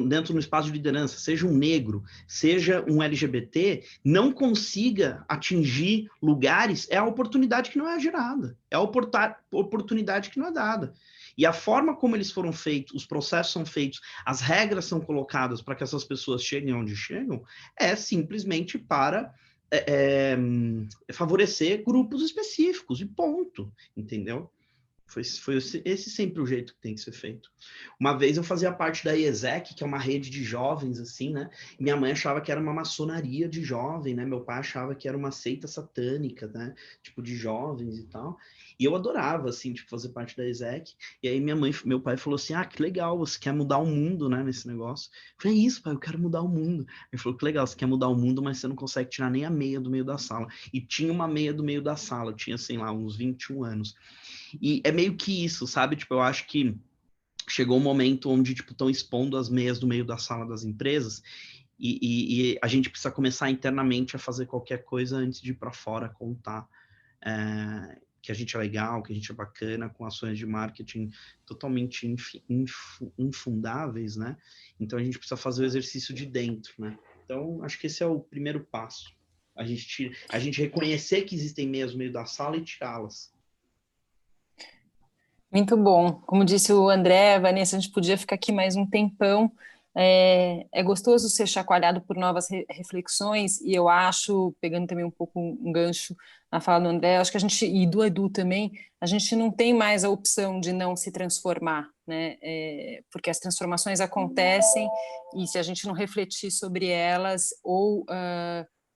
S4: dentro do espaço de liderança, seja um negro, seja um LGBT, não consiga atingir lugares, é a oportunidade que não é gerada, é a oportunidade que não é dada. E a forma como eles foram feitos, os processos são feitos, as regras são colocadas para que essas pessoas cheguem onde chegam, é simplesmente para favorecer grupos específicos, e ponto, entendeu? Foi esse sempre o jeito que tem que ser feito. Uma vez eu fazia parte da IESEC, que é uma rede de jovens, assim, né? E minha mãe achava que era uma maçonaria de jovem, né? Meu pai achava que era uma seita satânica, né? Tipo, de jovens e tal. E eu adorava, assim, tipo, fazer parte da IESEC. E aí meu pai falou assim, que legal, você quer mudar o mundo, né? Nesse negócio. Eu falei, isso, pai, eu quero mudar o mundo. Ele falou, que legal, você quer mudar o mundo, mas você não consegue tirar nem a meia do meio da sala. E tinha uma meia do meio da sala, eu tinha, sei lá, uns 21 anos. E é meio que isso, sabe? Tipo, eu acho que chegou um momento onde, tipo, estão expondo as meias do meio da sala das empresas e a gente precisa começar internamente a fazer qualquer coisa antes de ir para fora contar que a gente é legal, que a gente é bacana, com ações de marketing totalmente infundáveis, né? Então, a gente precisa fazer o exercício de dentro, né? Então, acho que esse é o primeiro passo. A gente reconhecer que existem meias no meio da sala e tirá-las.
S1: Muito bom. Como disse o André, Vanessa, a gente podia ficar aqui mais um tempão. É gostoso ser chacoalhado por novas reflexões, e eu acho, pegando também um pouco um gancho na fala do André, acho que a gente, e do Edu também, a gente não tem mais a opção de não se transformar, né? Porque as transformações acontecem, e se a gente não refletir sobre elas, ou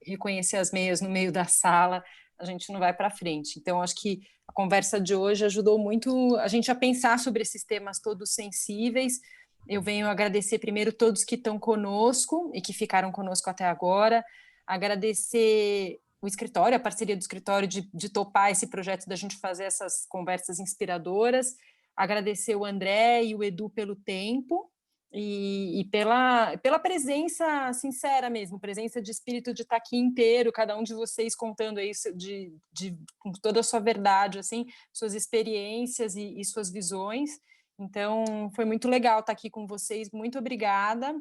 S1: reconhecer as meias no meio da sala, a gente não vai para frente. Então, acho que a conversa de hoje ajudou muito a gente a pensar sobre esses temas todos sensíveis. Eu venho agradecer primeiro todos que estão conosco e que ficaram conosco até agora, agradecer o escritório, a parceria do escritório de topar esse projeto da gente fazer essas conversas inspiradoras, agradecer o André e o Edu pelo tempo e pela presença sincera mesmo, presença de espírito de estar aqui inteiro, cada um de vocês contando aí com toda a sua verdade, assim, suas experiências e suas visões. Então, foi muito legal estar aqui com vocês, muito obrigada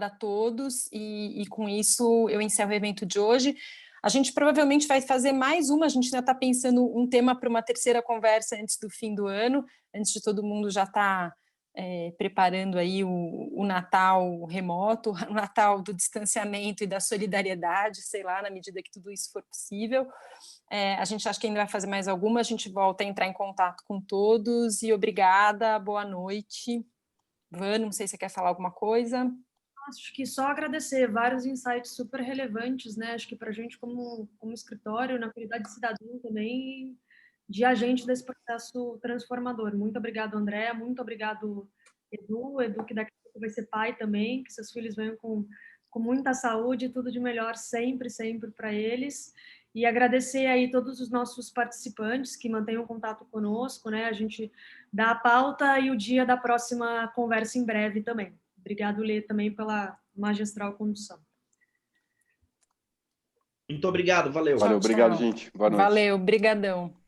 S1: a todos, e com isso eu encerro o evento de hoje. A gente provavelmente vai fazer mais uma, a gente ainda está pensando um tema para uma terceira conversa antes do fim do ano, antes de todo mundo já estar preparando aí o Natal remoto, o Natal do distanciamento e da solidariedade, sei lá, na medida que tudo isso for possível. A gente acha que ainda vai fazer mais alguma, a gente volta a entrar em contato com todos, e obrigada, boa noite. Van, não sei se você quer falar alguma coisa.
S2: Acho que só agradecer, vários insights super relevantes, né? Acho que para a gente, como escritório, na qualidade de cidadão também, de agente desse processo transformador. Muito obrigado, André. Muito obrigado, Edu, que daqui a pouco vai ser pai também, que seus filhos venham com muita saúde, tudo de melhor sempre, sempre para eles. E agradecer aí todos os nossos participantes que mantenham contato conosco, né? A gente dá a pauta e o dia da próxima conversa em breve também. Obrigado, Lê, também pela magistral condução.
S4: Muito obrigado, valeu.
S3: Valeu, obrigado, gente. Boa noite.
S1: Valeu, brigadão.